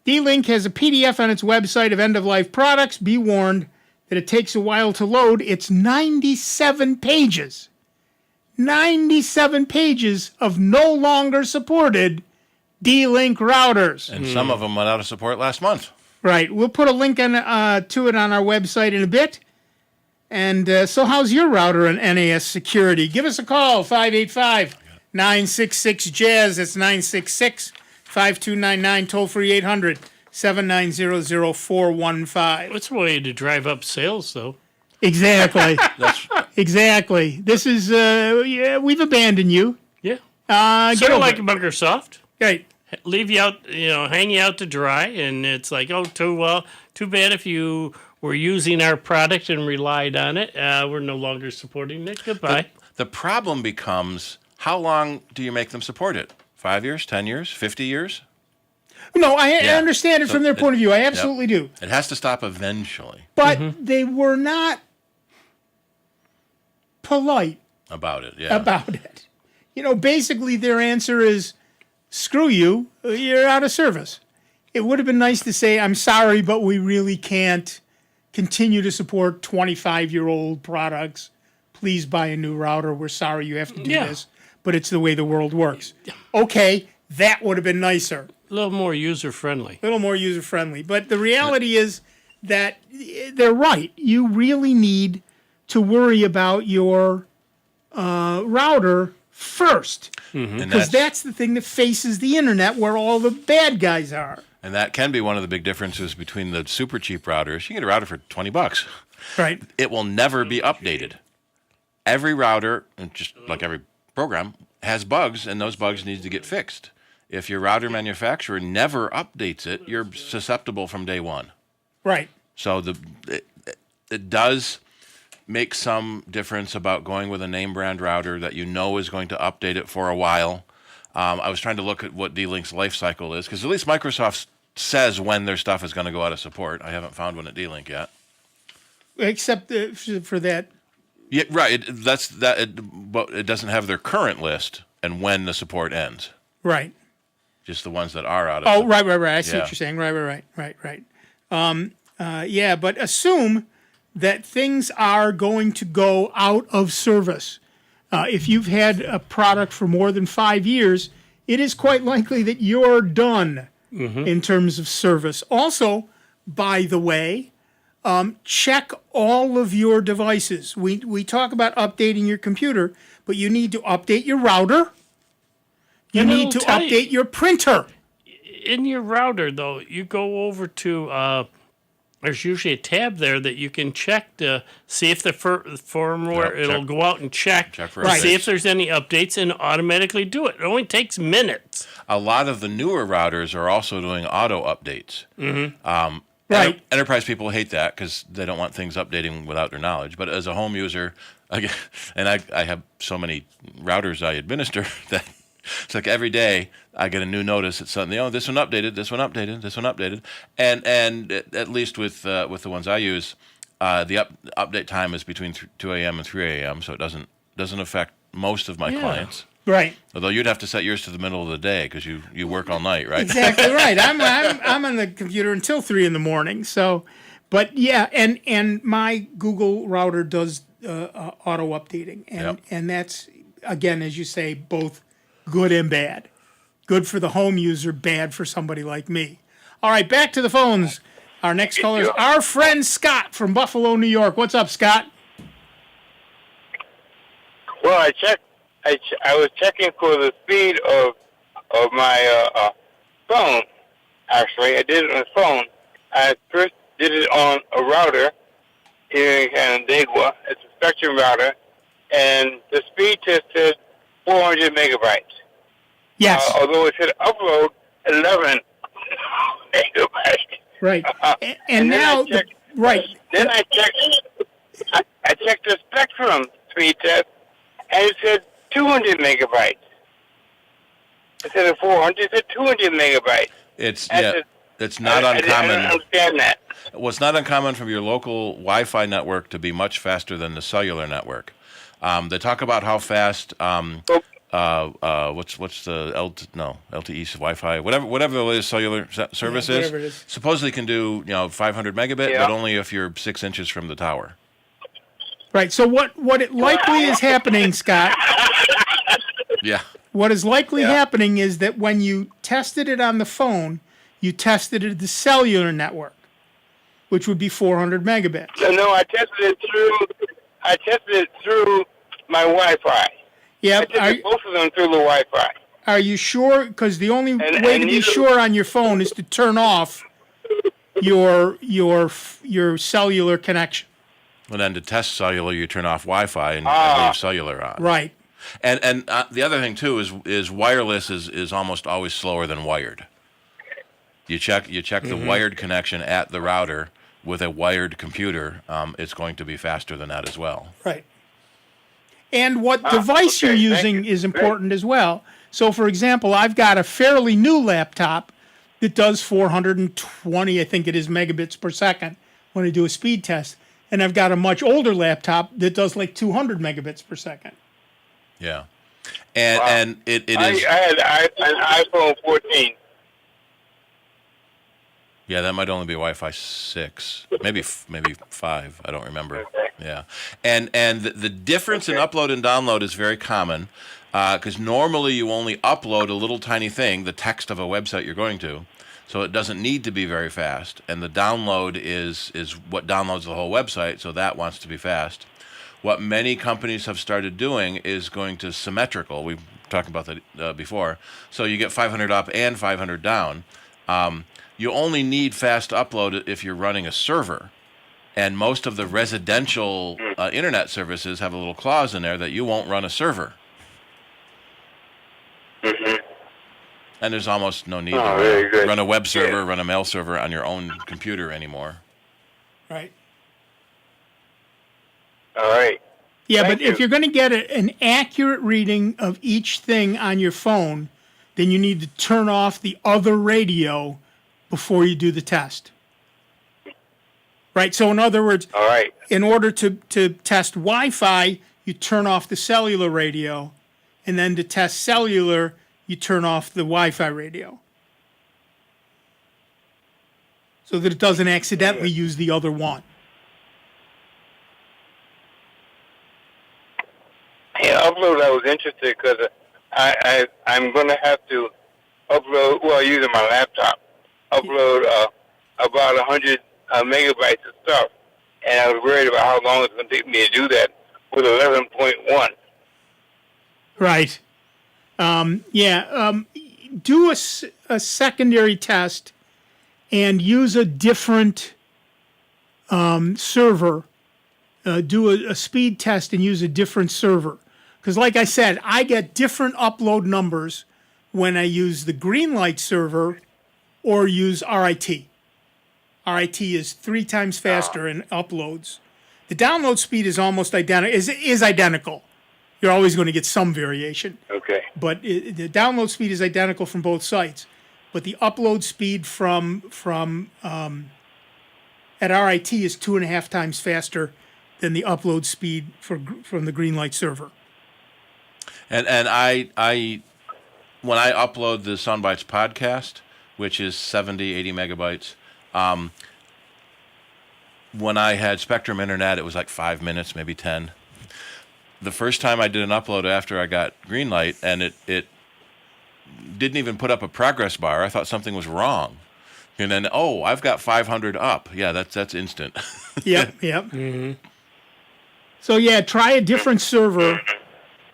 D-Link has a PDF on its website of end-of-life products. Be warned that it takes a while to load. It's 97 pages. 97 pages of no longer supported D-Link routers. And some of them went out of support last month. Right. We'll put a link to it on our website in a bit. And so how's your router and NAS security? Give us a call, 585-966-JAZZ. That's 966-5299, toll-free 800-790-0415. What's a way to drive up sales, though? Exactly. Exactly. This is, we've abandoned you. Yeah. Sort of like Microsoft. Right. Leave you out, hang you out to dry, and it's like, oh, too bad if you were using our product and relied on it. We're no longer supporting it. Goodbye. The problem becomes, how long do you make them support it? 5 years, 10 years, 50 years? No, I understand it from their point of view. I absolutely do. It has to stop eventually. But they were not polite about it. Yeah. About it. Basically their answer is, screw you, you're out of service. It would have been nice to say, I'm sorry, but we really can't continue to support 25-year-old products. Please buy a new router. We're sorry you have to do this, but it's the way the world works. Okay, that would have been nicer. A little more user-friendly. But the reality is that they're right. You really need to worry about your router first. And Because that's the thing that faces the internet where all the bad guys are. And that can be one of the big differences between the super cheap routers. You can get a router for $20. Right. It will never be updated. Every router, and just like every program, has bugs, and those bugs need to get fixed. If your router manufacturer never updates it, you're susceptible from day one. Right. So it does make some difference about going with a name brand router that you know is going to update it for a while. I was trying to look at what D-Link's life cycle is, because at least Microsoft says when their stuff is going to go out of support. I haven't found one at D-Link yet. Except for that. Yeah, right. But it doesn't have their current list and when the support ends. Right. Just the ones that are out of Oh, support. right. I see what you're saying. Right. Yeah, but assume that things are going to go out of service. If you've had a product for more than 5 years, it is quite likely that you're done in terms of service. Also, by the way, check all of your devices. We talk about updating your computer, but you need to update your router. You need to update your printer. In your router, though, you go over to... there's usually a tab there that you can check to see if the firmware, it'll go out and check for to see updates. if there's any updates and automatically do it. It only takes minutes. A lot of the newer routers are also doing auto updates. Right. Enterprise people hate that because they don't want things updating without their knowledge. But as a home user, I have so many routers I administer that it's like every day I get a new notice. It's something, this one updated, this one updated, this one updated. And at least with the ones I use, the update time is between 2 a.m. and 3 a.m., so it doesn't affect most of my clients. Right. Although you'd have to set yours to the middle of the day because you work all night, right? Exactly right. I'm on the computer until 3 a.m. So, but yeah, and my Google router does auto updating, and that's again, as you say, both good and bad. Good for the home user, bad for somebody like me. All right, back to the phones. Our next caller is our friend Scott from Buffalo, New York. What's up, Scott? Well, I was checking for the speed of my phone. Actually, I did it on the phone. I first did it on a router here in Canandaigua. It's a Spectrum router, and the speed test said 400 megabytes. Yes. Although it said upload 11 megabytes. Right. And now, right. Then I checked the Spectrum speed test, and it said 200 megabytes. Instead of 400, it said 200 megabytes. It's not uncommon. I didn't understand that. Well, it's not uncommon for your local Wi-Fi network to be much faster than the cellular network. They talk about how fast. What's the LTE Wi-Fi, whatever the latest cellular service whatever it is. Supposedly can do 500 megabit, but only if you're 6 inches from the tower. Right. So what it likely is happening, Scott? Yeah. What is likely happening is that when you tested it on the phone, you tested it at the cellular network, which would be 400 megabits. No, I tested it through my Wi-Fi. Yeah, I tested both of them through the Wi-Fi. Are you sure? Because the only way to be sure on your phone is to turn off your cellular connection. And then to test cellular, you turn off Wi-Fi and leave cellular on. Right. And the other thing too is wireless is almost always slower than wired. You check the wired connection at the router with a wired computer. It's going to be faster than that as well. Right. And what device you're using is important as well. So, for example, I've got a fairly new laptop that does 420, I think it is, megabits per second when I do a speed test. And I've got a much older laptop that does like 200 megabits per second. Yeah. And it is... I had an iPhone 14. Yeah, that might only be Wi-Fi 6, maybe 5. I don't remember. Yeah, and the difference in upload and download is very common because normally you only upload a little tiny thing, the text of a website you're going to, so it doesn't need to be very fast. And the download is what downloads the whole website, so that wants to be fast. what many companies have started doing is going to symmetrical. We've talked about that before. So you get 500 up and 500 down. You only need fast upload if you're running a server. And most of the residential internet services have a little clause in there that you won't run a server. And there's almost no need to run a web server, run a mail server on your own computer anymore. Right. All right. Yeah, Thank but if you. you're going to get an accurate reading of each thing on your phone, then you need to turn off the other radio before you do the test. Right. So in other words, All right. in order to test Wi-Fi, you turn off the cellular radio, and then to test cellular, you turn off the Wi-Fi radio, so that it doesn't accidentally use the other one. Yeah, upload. I was interested because I'm going to have to upload. Well, using my laptop, upload about 100 megabytes of stuff, and I was worried about how long it's going to take me to do that with 11.1. Right. Do a secondary test and use a different server. Do a speed test and use a different server. Because like I said, I get different upload numbers when I use the Greenlight server or use RIT. RIT is 3 times faster in uploads. The download speed is almost identical. Is identical. You're always going to get some variation. Okay. But the download speed is identical from both sites. But the upload speed from at RIT is 2.5 times faster than the upload speed from the Greenlight server. And I when I upload the Soundbites podcast, which is 70, 80 megabytes, when I had Spectrum Internet, it was like 5 minutes, maybe 10. The first time I did an upload after I got Greenlight, and it didn't even put up a progress bar. I thought something was wrong. And then, I've got 500 up. Yeah, that's instant. Yep. Mm-hmm. So yeah, try a different server,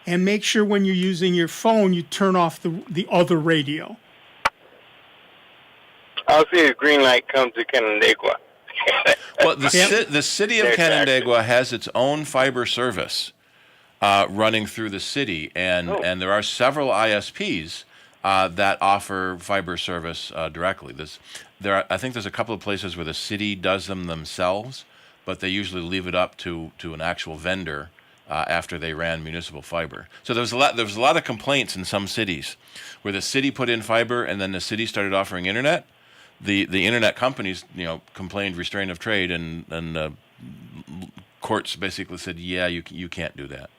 and make sure when you're using your phone, you turn off the other radio. I'll see if Greenlight comes to Canandaigua. Well, the city of Canandaigua has its own fiber service running through the city, and there are several ISPs that offer fiber service directly. I think there's a couple of places where the city does them themselves, but they usually leave it up to an actual vendor after they ran municipal fiber. So there was a lot of complaints in some cities where the city put in fiber and then the city started offering internet. The internet companies, complained restraint of trade, and courts basically said, yeah, you can't do that.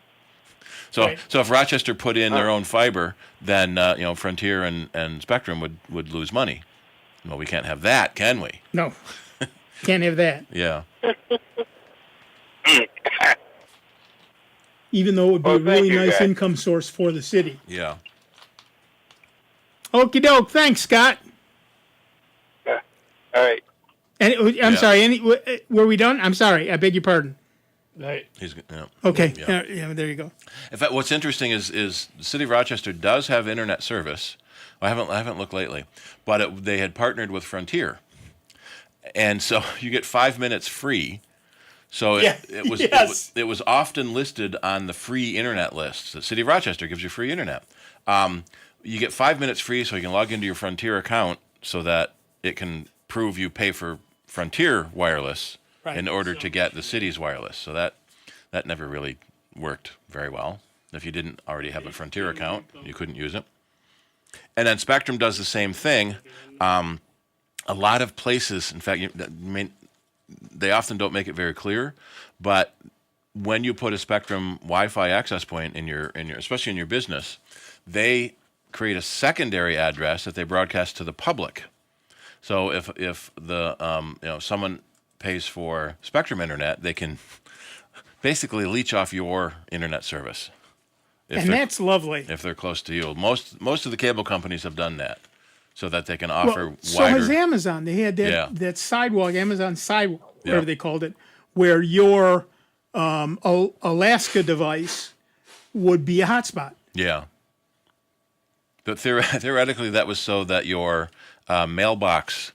So Right. So if Rochester put in their own fiber, then Frontier and Spectrum would lose money. Well, we can't have that, can we? No, can't have that. Yeah. Even though it would be a really you, nice guys. income source for the city. Yeah. Okie doke. Thanks, Scott. All right. And I'm sorry. Were we done? I'm sorry. I beg your pardon. Right. Okay. Yeah. Yeah, there you go. In fact, what's interesting is the city of Rochester does have internet service. I haven't looked lately, but they had partnered with Frontier, and so you get 5 minutes free. So it was often listed on the free internet lists. The city of Rochester gives you free internet. You get 5 minutes free, so you can log into your Frontier account so that it can prove you pay for Frontier wireless in order to get the city's wireless. So that never really worked very well. If you didn't already have a Frontier account, you couldn't use it. And then Spectrum does the same thing. A lot of places, in fact, they often don't make it very clear, but when you put a Spectrum Wi-Fi access point in your especially in your business, they create a secondary address that they broadcast to the public. So if the someone pays for Spectrum Internet, they can basically leech off your internet service. And that's lovely. If they're close to you. Most of the cable companies have done that so that they can offer So wider. has Amazon. They had that sidewalk, Amazon sidewalk, whatever Yeah. they called it, where your Alaska device would be a hotspot. Yeah. But theoretically, that was so that your mailbox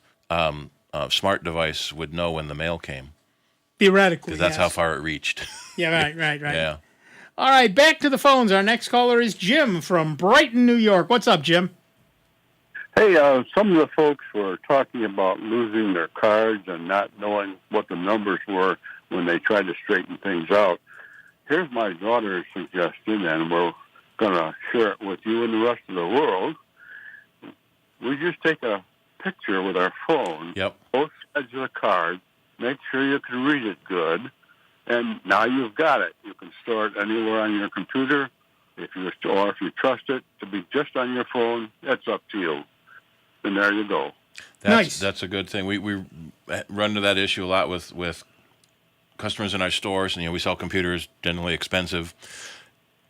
smart device would know when the mail came. Theoretically, because that's how yes. far it reached. Yeah, right. Yeah. All right, back to the phones. Our next caller is Jim from Brighton, New York. What's up, Jim? Hey, some of the folks were talking about losing their cards and not knowing what the numbers were when they tried to straighten things out. Here's my daughter's suggestion, and we're going to share it with you and the rest of the world. We just take a picture with our phone, both sides of the card, make sure you can read it good, and now you've got it. You can store it anywhere on your computer, or if you trust it to be just on your phone, that's up to you. And there you go. That's a good thing. We run into that issue a lot with customers in our stores, and we sell computers, generally expensive.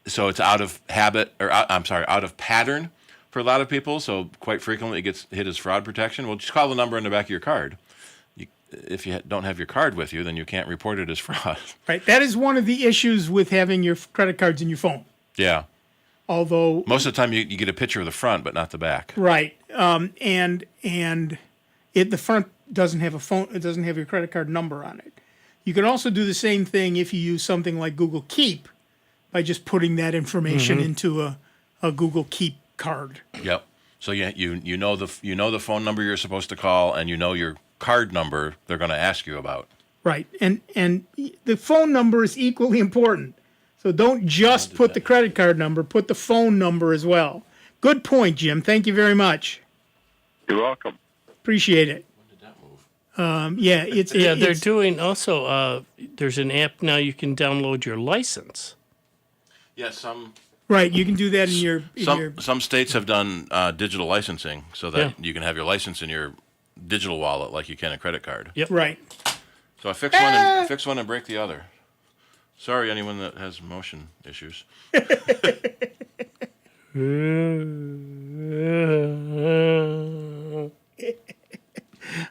So it's out of habit, out of pattern for a lot of people. So quite frequently it gets hit as fraud protection. Well, just call the number on the back of your card. If you don't have your card with you, then you can't report it as fraud. Right. That is one of the issues with having your credit cards in your phone. Yeah. Although most of the time you get a picture of the front, but not the back. Right. And the front doesn't have a phone. It doesn't have your credit card number on it. You can also do the same thing if you use something like Google Keep by just putting that information into a Google Keep card. Yep. So you know the phone number you're supposed to call, and you know your card number they're going to ask you about. Right. And the phone number is equally important. So don't just put the credit card number, put the phone number as well. Good point, Jim. Thank you very much. You're welcome. Appreciate it. They're doing also. There's an app now you can download your license. Yeah, some. Right, you can do that in your. Some states have done digital licensing so that you can have your license in your digital wallet like you can a credit card. Yep. Right. So I fix one and break the other. Sorry, anyone that has motion issues.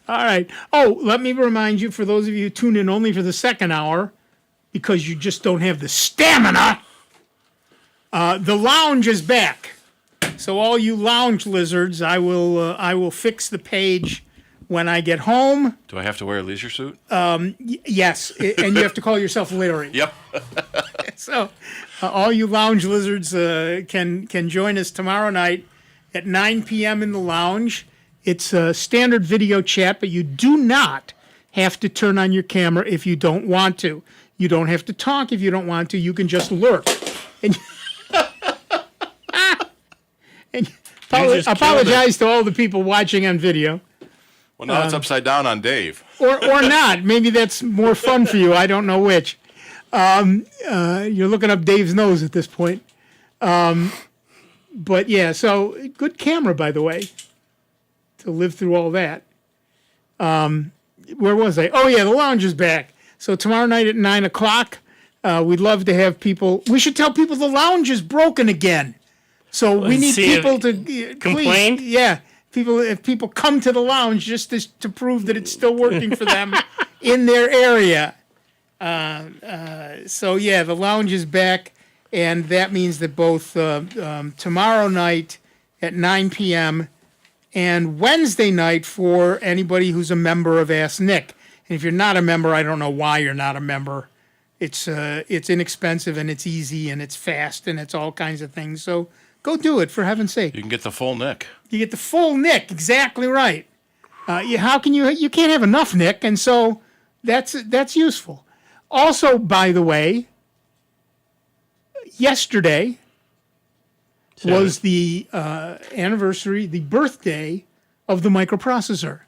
All right. Oh, let me remind you, for those of you who tune in only for the second hour, because you just don't have the stamina, the lounge is back. So all you lounge lizards, I will fix the page when I get home. Do I have to wear a leisure suit? Yes, and you have to call yourself Larry. Yep. So all you lounge lizards can join us tomorrow night at 9 p.m. in the lounge. It's a standard video chat, but you do not have to turn on your camera if you don't want to. You don't have to talk if you don't want to. You can just lurk. And apologize to all the people watching on video. Well, now it's upside down on Dave. Or not. Maybe that's more fun for you. I don't know which. You're looking up Dave's nose at this point. But yeah, so good camera, by the way, to live through all that. Where was I? Oh, yeah, the lounge is back. So tomorrow night at 9 o'clock, we'd love to have people. We should tell people the lounge is broken again. So we need people to complain. Please, yeah. If people come to the lounge just to prove that it's still working for them in their area. So yeah, the lounge is back, and that means that both tomorrow night at 9 p.m. and Wednesday night for anybody who's a member of Ask Nick. And if you're not a member, I don't know why you're not a member. It's inexpensive and it's easy and it's fast and it's all kinds of things. So go do it, for heaven's sake. You can get the full Nick. You get the full Nick, exactly right. How can you can't have enough Nick, and so that's useful. Also, by the way, yesterday was the anniversary, the birthday of the microprocessor.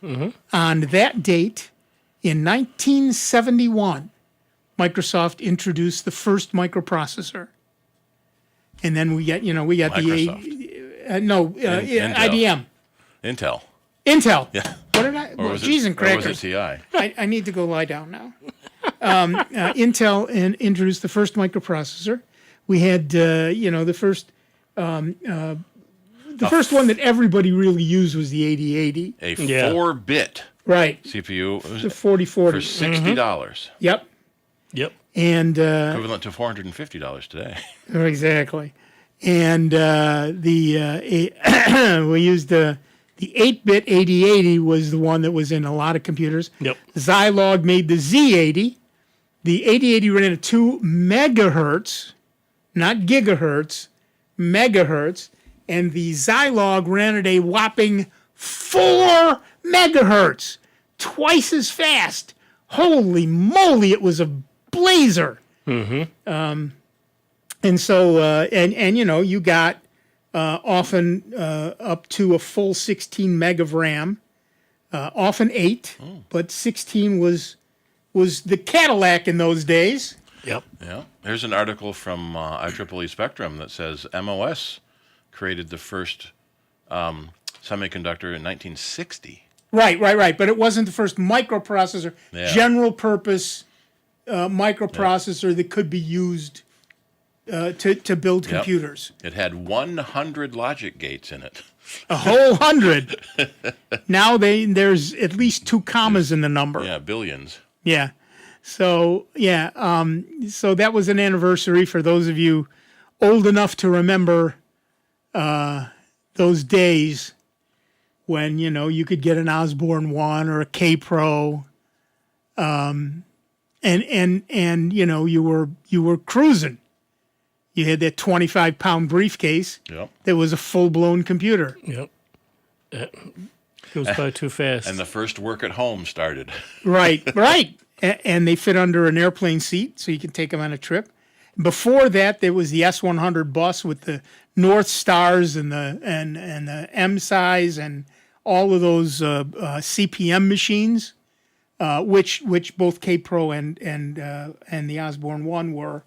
Mm-hmm. On that date, in 1971, Microsoft introduced the first microprocessor. And then we got IBM. Intel. Yeah. What did I? Or was Cheese and crackers. Or was it TI? I need to go lie down now. Intel introduced the first microprocessor. We had the first first one that everybody really used was the 8080. A 4-bit right CPU. The 4040 for $60. Yep. And equivalent to $450 today. exactly. And we used the 8-bit 8080 was the one that was in a lot of computers. Yep. Zilog made the Z80. The 8080 ran at 2 megahertz, not gigahertz, megahertz. And the Zilog ran at a whopping 4 megahertz, twice as fast. Holy moly, it was a blazer. Mm-hmm. And so, and you know, you got often up to a full 16 meg of RAM, often 8, but 16 was the Cadillac in those days. Yep. Yeah. There's an article from IEEE Spectrum that says MOS created the first semiconductor in 1960. Right. But it wasn't the first microprocessor, general purpose microprocessor that could be used to build computers. It had 100 logic gates in it. A whole 100. Now there's at least 2 commas in the number. Yeah, billions. Yeah. So, so that was an anniversary for those of you old enough to remember those days when, you know, you could get an Osborne 1 or a K-Pro, and you know, you were cruising. You had that 25-pound briefcase that was a full-blown computer. Yep. Goes by too fast. And the first work at home started. Right. And they fit under an airplane seat, so you can take them on a trip. Before that, there was the S100 bus with the North Stars and the M size and all of those CPM machines, which both K-Pro and the Osborne 1 were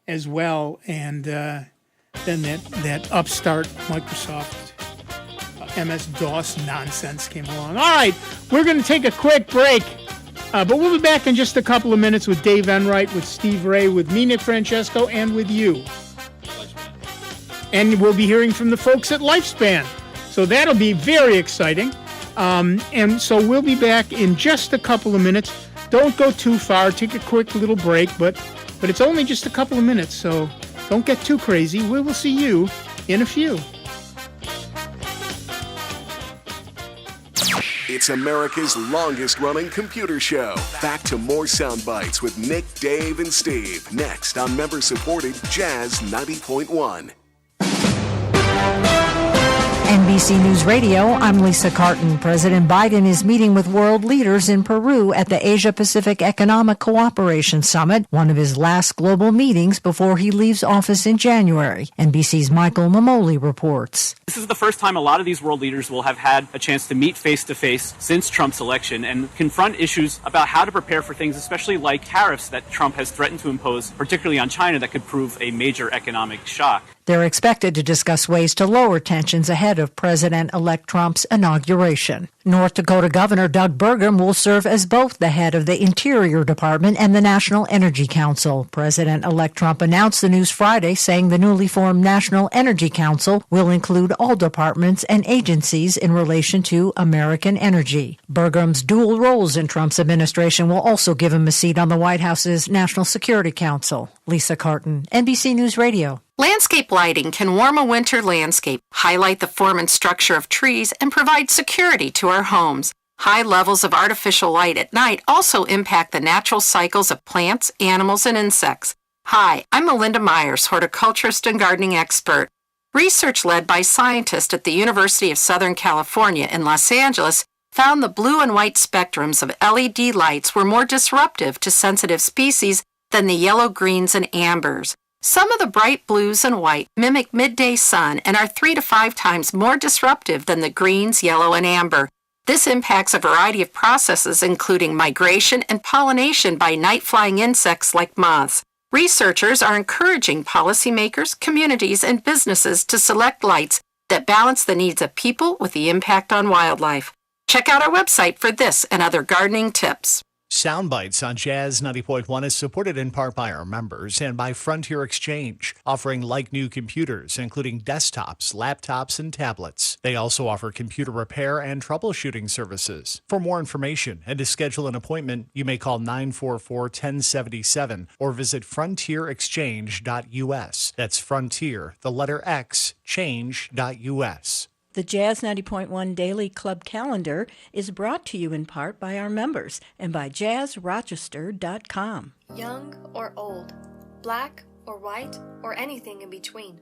as well. And then that upstart Microsoft MS-DOS nonsense came along. All right, we're going to take a quick break. But we'll be back in just a couple of minutes with Dave Enright, with Steve Ray, with me, Nick Francesco, and with you. And we'll be hearing from the folks at Lifespan. So that'll be very exciting. And so we'll be back in just a couple of minutes. Don't go too far. Take a quick little break, but it's only just a couple of minutes, so don't get too crazy. We will see you in a few. It's America's longest-running computer show. Back to more Sound Bites with Nick, Dave, and Steve. Next on member-supported Jazz 90.1. NBC News Radio, I'm Lisa Carton. President Biden is meeting with world leaders in Peru at the Asia-Pacific Economic Cooperation Summit, one of his last global meetings before he leaves office in January. NBC's Michael Mamoli reports. This is the first time a lot of these world leaders will have had a chance to meet face-to-face since Trump's election and confront issues about how to prepare for things, especially like tariffs that Trump has threatened to impose, particularly on China, that could prove a major economic shock. They're expected to discuss ways to lower tensions ahead of President-elect Trump's inauguration. North Dakota Governor Doug Burgum will serve as both the head of the Interior Department and the National Energy Council. President-elect Trump announced the news Friday, saying the newly formed National Energy Council will include all departments and agencies in relation to American energy. Burgum's dual roles in Trump's administration will also give him a seat on the White House's National Security Council. Lisa Carton, NBC News Radio. Landscape lighting can warm a winter landscape, highlight the form and structure of trees, and provide security to our homes. High levels of artificial light at night also impact the natural cycles of plants, animals, and insects. Hi, I'm Melinda Myers, horticulturist and gardening expert. Research led by scientists at the University of Southern California in Los Angeles found the blue and white spectrums of LED lights were more disruptive to sensitive species than the yellow, greens, and ambers. Some of the bright blues and white mimic midday sun and are 3 to 5 times more disruptive than the greens, yellow, and amber. This impacts a variety of processes, including migration and pollination by night-flying insects like moths. Researchers are encouraging policymakers, communities, and businesses to select lights that balance the needs of people with the impact on wildlife. Check out our website for this and other gardening tips. Soundbites on Jazz 90.1 is supported in part by our members and by Frontier Exchange, offering like-new computers, including desktops, laptops, and tablets. They also offer computer repair and troubleshooting services. For more information and to schedule an appointment, you may call 944-1077 or visit frontierexchange.us. That's Frontier, the letter X, change.us. The Jazz 90.1 Daily Club Calendar is brought to you in part by our members and by jazzrochester.com. Young or old, black or white, or anything in between.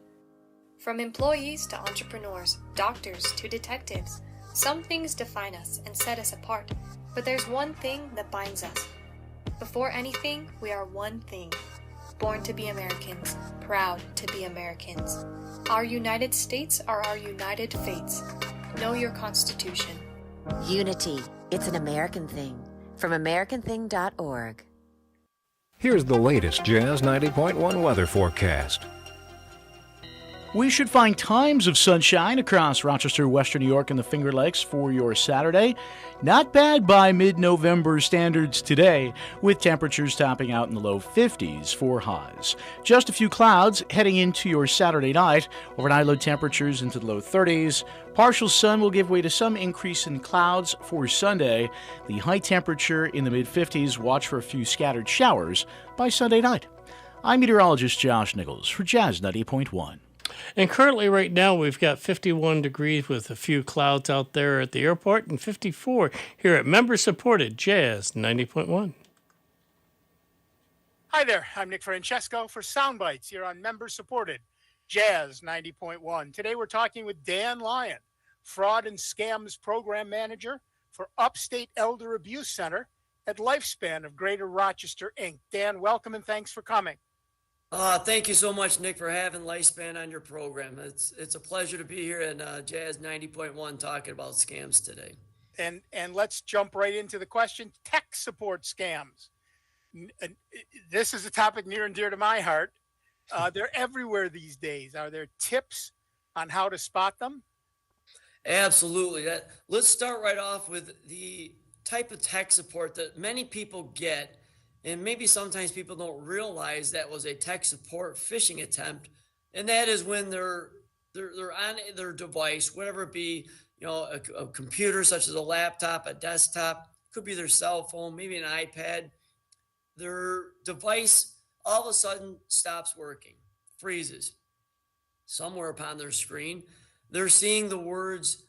From employees to entrepreneurs, doctors to detectives, some things define us and set us apart, but there's one thing that binds us. Before anything, we are one thing. Born to be Americans, proud to be Americans. Our United States are our united fates. Know your Constitution. Unity. It's an American thing. From AmericanThing.org. Here's the latest Jazz 90.1 weather forecast. We should find times of sunshine across Rochester, Western New York, and the Finger Lakes for your Saturday. Not bad by mid-November standards today, with temperatures topping out in the low 50s for highs. Just a few clouds heading into your Saturday night. Overnight low temperatures into the low 30s. Partial sun will give way to some increase in clouds for Sunday. The high temperature in the mid-50s. Watch for a few scattered showers by Sunday night. I'm meteorologist Josh Nichols for Jazz 90.1. And currently right now we've got 51 degrees with a few clouds out there at the airport and 54 here at member-supported Jazz 90.1. Hi there, I'm Nick Francesco for Soundbites here on member-supported Jazz 90.1. Today we're talking with Dan Lyon, Fraud and Scams Program Manager for Upstate Elder Abuse Center at Lifespan of Greater Rochester, Inc. Dan, welcome and thanks for coming. Thank you so much, Nick, for having Lifespan on your program. It's a pleasure to be here in Jazz 90.1 talking about scams today. And let's jump right into the question, tech support scams. This is a topic near and dear to my heart. They're everywhere these days. Are there tips on how to spot them? Absolutely. Let's start right off with the type of tech support that many people get. And maybe sometimes people don't realize that was a tech support phishing attempt, and that is when they're on their device, whatever it be, a computer such as a laptop, a desktop, could be their cell phone, maybe an iPad. Their device all of a sudden stops working, freezes. Somewhere upon their screen, they're seeing the words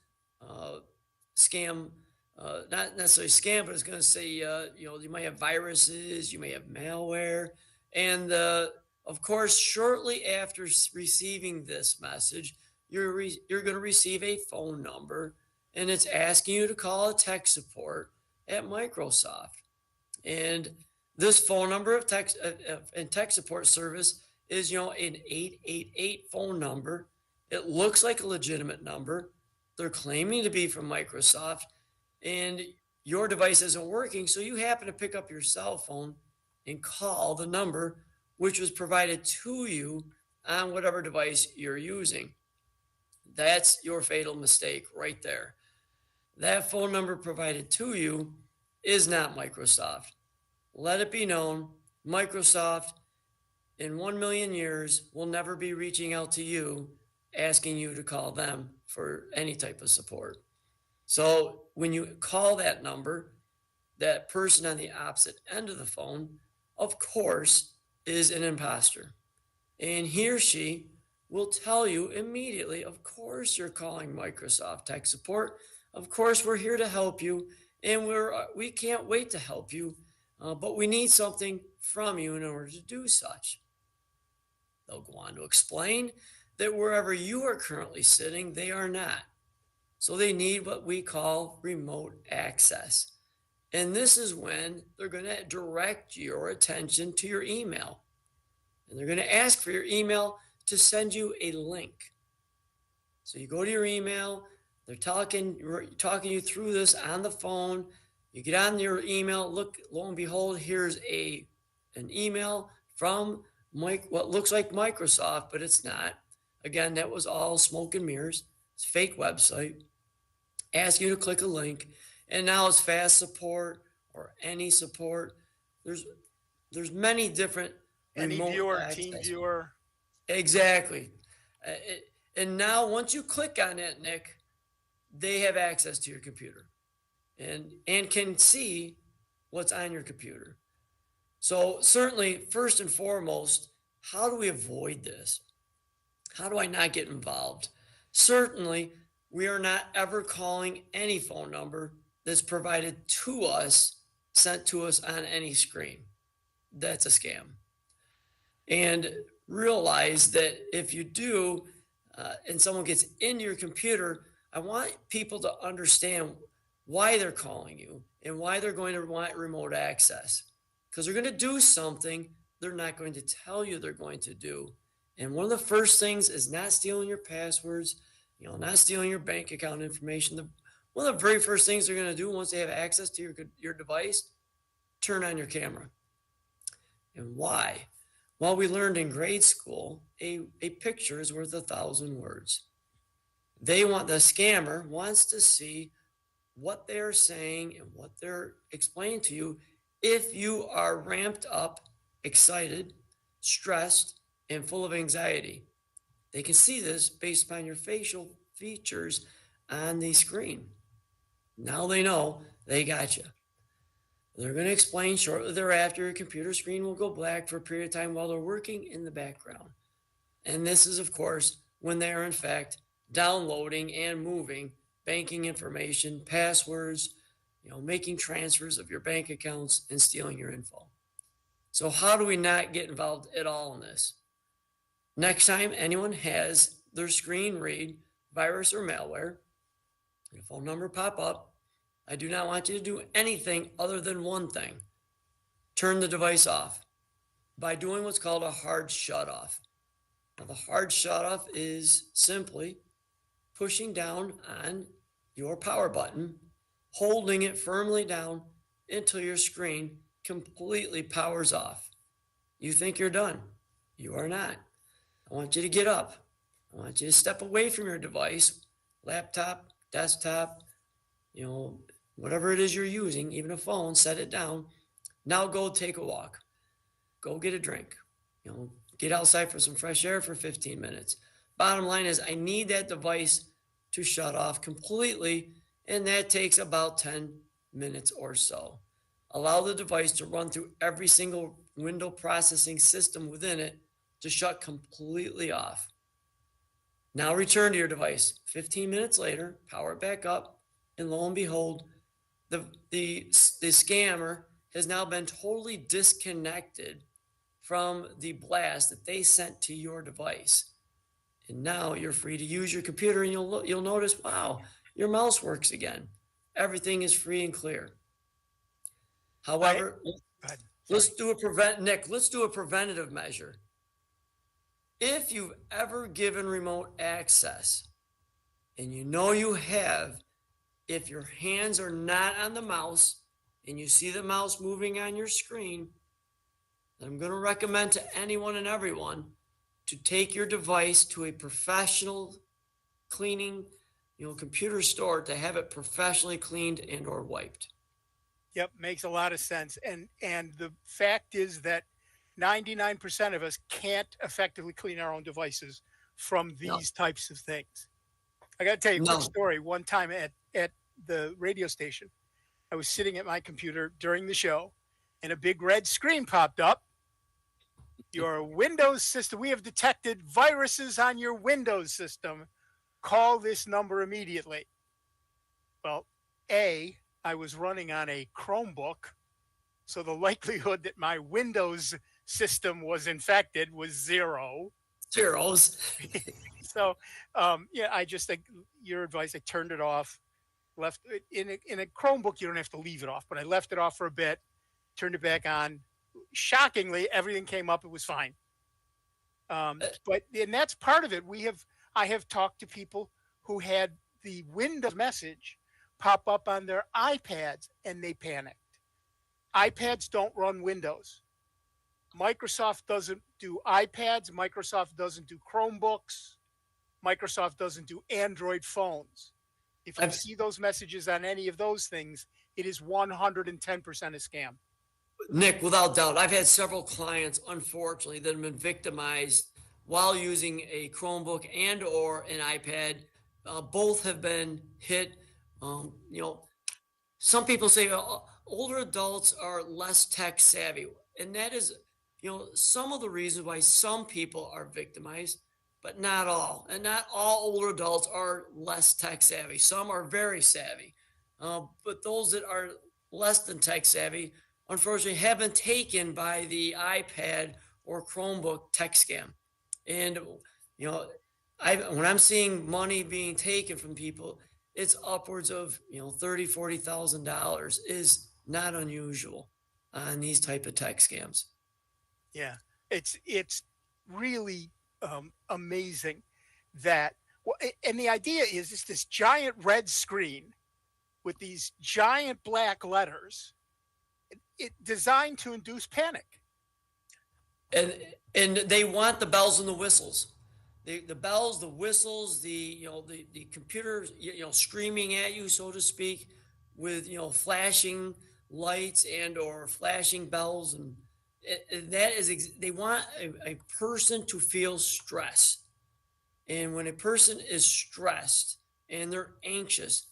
scam. Not necessarily scam, but it's going to say, you might have viruses, you may have malware. And of course, shortly after receiving this message, you're going to receive a phone number, and it's asking you to call a tech support at Microsoft. And this phone number of tech support service is, an 888 phone number. It looks like a legitimate number. They're claiming to be from Microsoft. And your device isn't working, so you happen to pick up your cell phone and call the number which was provided to you on whatever device you're using. That's your fatal mistake right there. That phone number provided to you is not Microsoft. Let it be known, Microsoft in 1 million years will never be reaching out to you asking you to call them for any type of support. So when you call that number, that person on the opposite end of the phone, of course, is an imposter. And he or she will tell you immediately, of course, you're calling Microsoft tech support. Of course, we're here to help you. And we can't wait to help you. But we need something from you in order to do such. They'll go on to explain that wherever you are currently sitting, they are not. So they need what we call remote access. And this is when they're going to direct your attention to your email. And they're going to ask for your email to send you a link. So you go to your email, they're talking you through this on the phone. You get on your email, look, lo and behold, here's an email from what looks like Microsoft, but it's not. Again, that was all smoke and mirrors. It's a fake website. Ask you to click a link, and now it's fast support or any support. There's many different Any remote viewer, access. team viewer. Exactly. And now once you click on it, Nick, they have access to your computer and can see what's on your computer. So certainly, first and foremost, how do we avoid this? How do I not get involved? Certainly, we are not ever calling any phone number that's provided to us, sent to us on any screen. That's a scam. And realize that if you do, and someone gets into your computer, I want people to understand why they're calling you and why they're going to want remote access. Because they're going to do something they're not going to tell you they're going to do. And one of the first things is not stealing your passwords, not stealing your bank account information. One of the very first things they're going to do once they have access to your device, turn on your camera. And why? Well, we learned in grade school, a picture is worth 1,000 words. The scammer wants to see what they're saying and what they're explaining to you if you are ramped up, excited, stressed, and full of anxiety. They can see this based upon your facial features on the screen. Now they know they got you. They're going to explain shortly thereafter, your computer screen will go black for a period of time while they're working in the background. And this is, of course, when they are in fact downloading and moving banking information, passwords, making transfers of your bank accounts and stealing your info. So how do we not get involved at all in this? Next time anyone has their screen read virus or malware, your phone number pop up, I do not want you to do anything other than one thing. Turn the device off by doing what's called a hard shut off. Now, the hard shut off is simply pushing down on your power button, holding it firmly down until your screen completely powers off. You think you're done. You are not. I want you to get up. I want you to step away from your device, laptop, desktop, whatever it is you're using, even a phone, set it down. Now go take a walk. Go get a drink. Get outside for some fresh air for 15 minutes. Bottom line is I need that device to shut off completely, and that takes about 10 minutes or so. Allow the device to run through every single window processing system within it to shut completely off. Now return to your device. 15 minutes later, power it back up, and lo and behold, the scammer has now been totally disconnected from the blast that they sent to your device. And now you're free to use your computer, and you'll notice, wow, your mouse works again. Everything is free and clear. However, let's do a preventative measure. If you've ever given remote access, and you have, if your hands are not on the mouse and you see the mouse moving on your screen, I'm going to recommend to anyone and everyone to take your device to a professional cleaning, computer store to have it professionally cleaned and or wiped. Yep, makes a lot of sense. And the fact is that 99% of us can't effectively clean our own devices from these types of things. I got to tell you a quick story. One time at the radio station, I was sitting at my computer during the show, and a big red screen popped up. Your Windows system, we have detected viruses on your Windows system. Call this number immediately. Well, I was running on a Chromebook, so the likelihood that my Windows system was infected was zero. Zeros. So, I just, your advice, I turned it off, left it in a Chromebook. You don't have to leave it off, but I left it off for a bit, turned it back on. Shockingly, everything came up. It was fine. And that's part of it. I have talked to people who had the Windows message pop up on their iPads and they panicked. iPads don't run Windows. Microsoft doesn't do iPads. Microsoft doesn't do Chromebooks. Microsoft doesn't do Android phones. If you see those messages on any of those things, it is 110% a scam. Nick, without doubt, I've had several clients, unfortunately, that have been victimized while using a Chromebook and or an iPad. Both have been hit. Some people say older adults are less tech savvy, and that is, some of the reasons why some people are victimized, but not all. And not all older adults are less tech savvy. Some are very savvy, but those that are less than tech savvy, unfortunately, have been taken by the iPad or Chromebook tech scam. And, when I'm seeing money being taken from people, it's upwards of, $30,000, $40,000 is not unusual on these type of tech scams. Yeah, it's really amazing that, and the idea is it's this giant red screen with these giant black letters, it designed to induce panic. And they want the bells and the whistles. The bells, the whistles, the computer, screaming at you, so to speak, with, flashing lights and or flashing bells. And that is, they want a person to feel stress. And when a person is stressed and they're anxious,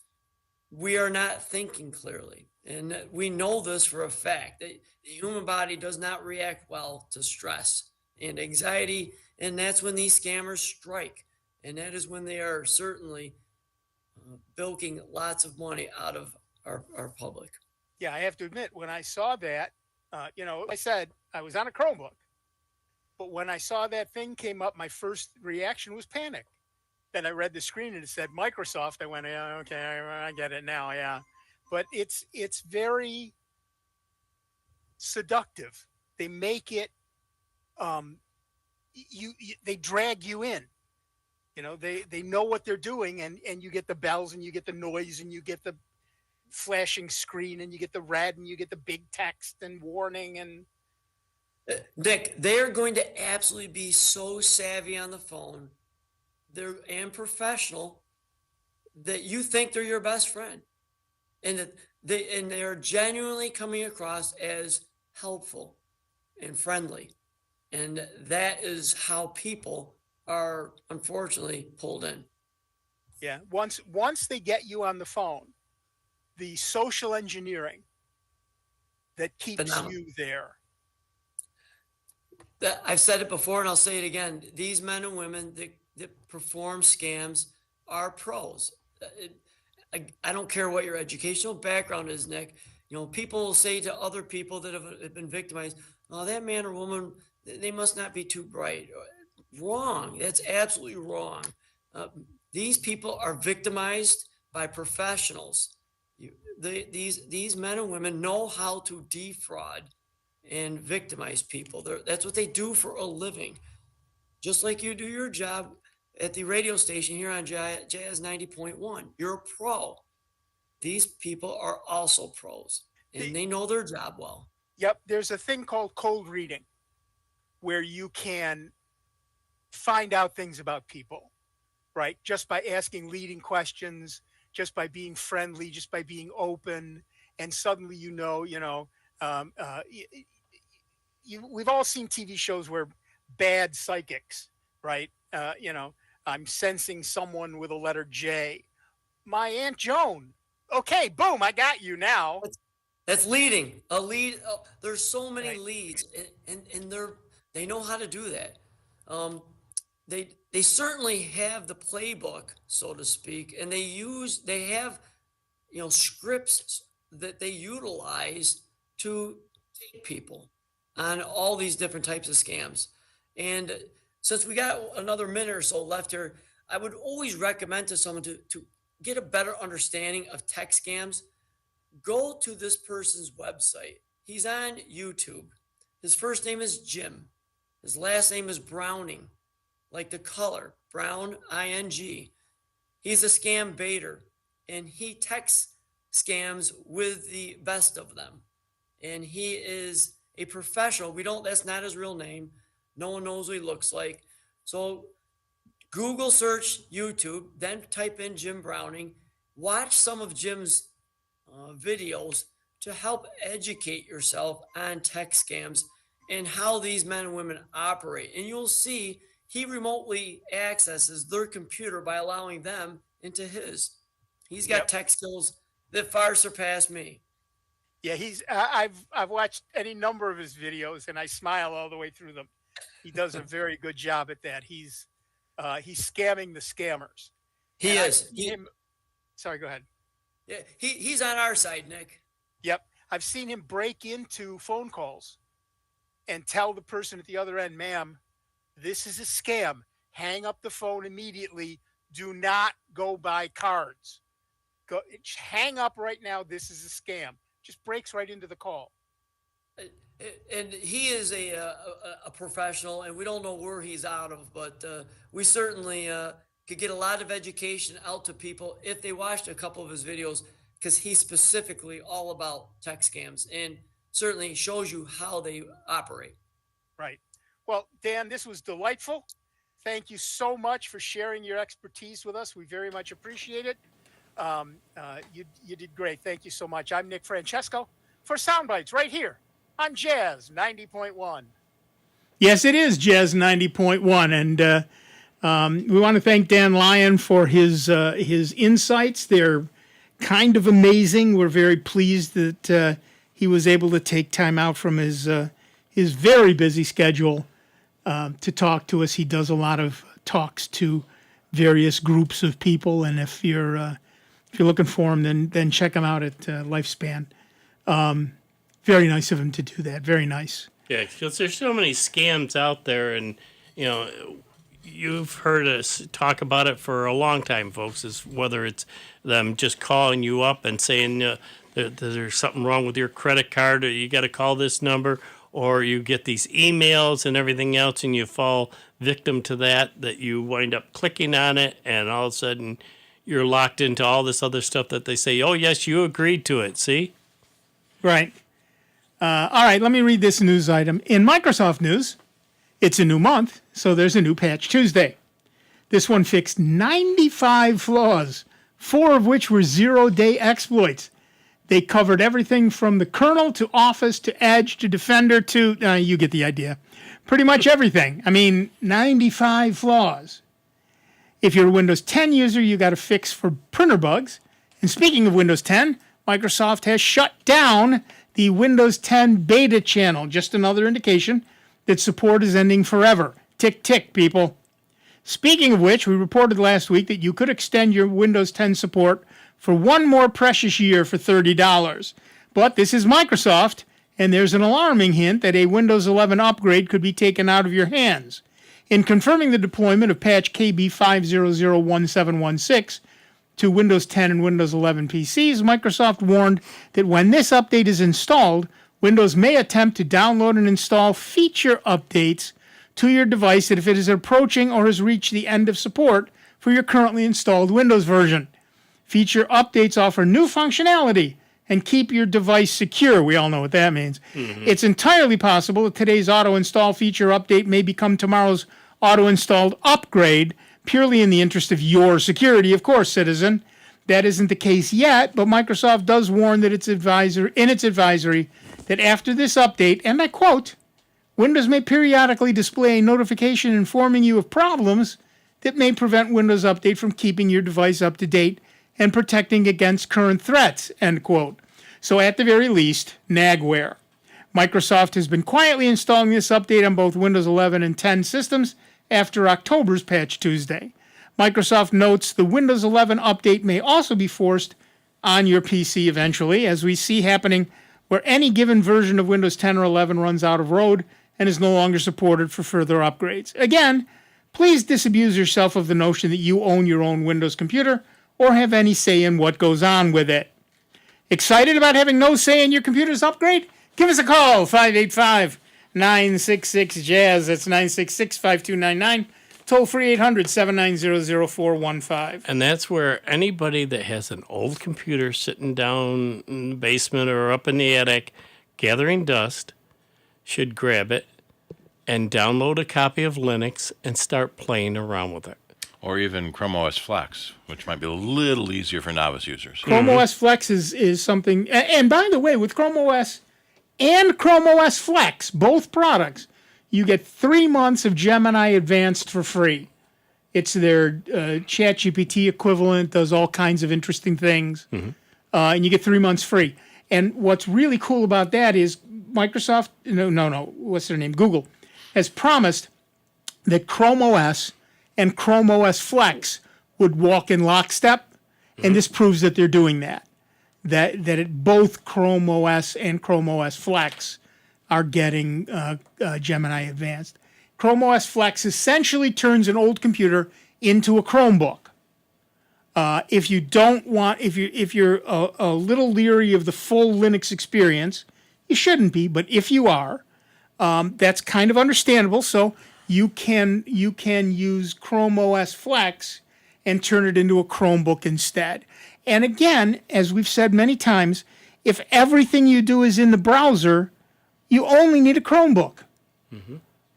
we are not thinking clearly. And we know this for a fact. The human body does not react well to stress and anxiety. And that's when these scammers strike. And that is when they are certainly bilking lots of money out of our public. Yeah, I have to admit, when I saw that, I said I was on a Chromebook. But when I saw that thing came up, my first reaction was panic. Then I read the screen and it said Microsoft. I went, yeah, okay, I get it now, yeah. But it's very seductive. They make it, they drag you in. They know what they're doing, and you get the bells and you get the noise and you get the flashing screen and you get the red and you get the big text and warning. And Nick, they're going to absolutely be so savvy on the phone and professional that you think they're your best friend, and that they're genuinely coming across as helpful and friendly. And that is how people are unfortunately pulled in. Yeah. Once they get you on the phone, the social engineering that keeps you there. I've said it before and I'll say it again. These men and women that perform scams are pros. I don't care what your educational background is, Nick. People say to other people that have been victimized, oh, that man or woman, they must not be too bright. Wrong. That's absolutely wrong. These people are victimized by professionals. These men and women know how to defraud and victimize people. That's what they do for a living. Just like you do your job at the radio station here on Jazz 90.1. You're a pro. These people are also pros, and they know their job well. Yep. There's a thing called cold reading where you can find out things about people, right? Just by asking leading questions, just by being friendly, just by being open. And suddenly, we've all seen TV shows where bad psychics, right? I'm sensing someone with a letter J. My Aunt Joan. Okay, boom, I got you now. That's leading. A lead. There's so many leads, and they know how to do that. They certainly have the playbook, so to speak, and they have scripts that they utilize to take people on all these different types of scams. And since we got another minute or so left here, I would always recommend to someone to get a better understanding of tech scams. Go to this person's website. He's on YouTube. His first name is Jim. His last name is Browning, like the color, Brown, I-N-G. He's a scam baiter, and he texts scams with the best of them. And he is a professional. That's not his real name. No one knows what he looks like. So Google search YouTube, then type in Jim Browning, watch some of Jim's videos to help educate yourself on tech scams and how these men and women operate. And you'll see he remotely accesses their computer by allowing them into his. He's got tech skills that far surpass me. Yeah, I've watched any number of his videos, and I smile all the way through them. He does a very good job at that. He's scamming the scammers. He is. Sorry, go ahead. Yeah, he's on our side, Nick. Yep, I've seen him break into phone calls and tell the person at the other end, "Ma'am, this is a scam. Hang up the phone immediately. Do not go buy cards. Go hang up right now. This is a scam." Just breaks right into the call. And he is a professional, and we don't know where he's out of, but we certainly could get a lot of education out to people if they watched a couple of his videos, because he's specifically all about tech scams and certainly shows you how they operate. Right. Well, Dan, this was delightful. Thank you so much for sharing your expertise with us. We very much appreciate it. You did great. Thank you so much. I'm Nick Francesco for Soundbites right here on Jazz 90.1. Yes, it is Jazz 90.1. And we want to thank Dan Lyon for his insights. They're kind of amazing. We're very pleased that he was able to take time out from his very busy schedule to talk to us. He does a lot of talks to various groups of people, and if you're looking for him, then check him out at Lifespan. Very nice of him to do that. Very nice. Yeah, because there's so many scams out there, and you've heard us talk about it for a long time, folks. Is whether it's them just calling you up and saying that there's something wrong with your credit card, or you got to call this number, or you get these emails and everything else, and you fall victim to that you wind up clicking on it, and all of a sudden you're locked into all this other stuff that they say, oh, yes, you agreed to it, see? Right. All right, let me read this news item. In Microsoft news, it's a new month, so there's a new Patch Tuesday. This one fixed 95 flaws, 4 of which were zero-day exploits. They covered everything from the kernel to Office to Edge to Defender to, you get the idea, pretty much everything. I mean, 95 flaws. If you're a Windows 10 user, you got a fix for printer bugs. And speaking of Windows 10, Microsoft has shut down the Windows 10 beta channel. Just another indication that support is ending forever. Tick, tick, people. Speaking of which, we reported last week that you could extend your Windows 10 support for one more precious year for $30. But this is Microsoft, and there's an alarming hint that a Windows 11 upgrade could be taken out of your hands. In confirming the deployment of patch KB5001716 to Windows 10 and Windows 11 PCs, Microsoft warned that when this update is installed, Windows may attempt to download and install feature updates to your device that if it is approaching or has reached the end of support for your currently installed Windows version. Feature updates offer new functionality and keep your device secure. We all know what that means. Mm-hmm. It's entirely possible that today's auto-install feature update may become tomorrow's auto-installed upgrade, purely in the interest of your security, of course, citizen. That isn't the case yet, but Microsoft does warn that its advisory that after this update, and I quote, Windows may periodically display a notification informing you of problems that may prevent Windows Update from keeping your device up to date and protecting against current threats, end quote. So at the very least, nagware. Microsoft has been quietly installing this update on both Windows 11 and 10 systems after October's Patch Tuesday. Microsoft notes the Windows 11 update may also be forced on your PC eventually, as we see happening where any given version of Windows 10 or 11 runs out of road and is no longer supported for further upgrades. Again, please disabuse yourself of the notion that you own your own Windows computer or have any say in what goes on with it. Excited about having no say in your computer's upgrade? Give us a call, 585-966-JAZZ. That's 966-5299. Toll free 800-790-0415. And that's where anybody that has an old computer sitting down in the basement or up in the attic gathering dust should grab it and download a copy of Linux and start playing around with it. Or even Chrome OS Flex, which might be a little easier for novice users. Chrome OS Flex is something. And by the way, with Chrome OS and Chrome OS Flex, both products, you get 3 months of Gemini Advanced for free. It's their ChatGPT equivalent, does all kinds of interesting things. And you get 3 months free. And what's really cool about that is Microsoft, what's their name? Google, has promised that Chrome OS and Chrome OS Flex would walk in lockstep, and this proves that they're doing that. That both Chrome OS and Chrome OS Flex are getting Gemini Advanced. Chrome OS Flex essentially turns an old computer into a Chromebook. If you don't want, if you're a little leery of the full Linux experience, you shouldn't be. But if you are, that's kind of understandable. So you can use Chrome OS Flex and turn it into a Chromebook instead. And again, as we've said many times, if everything you do is in the browser, you only need a Chromebook.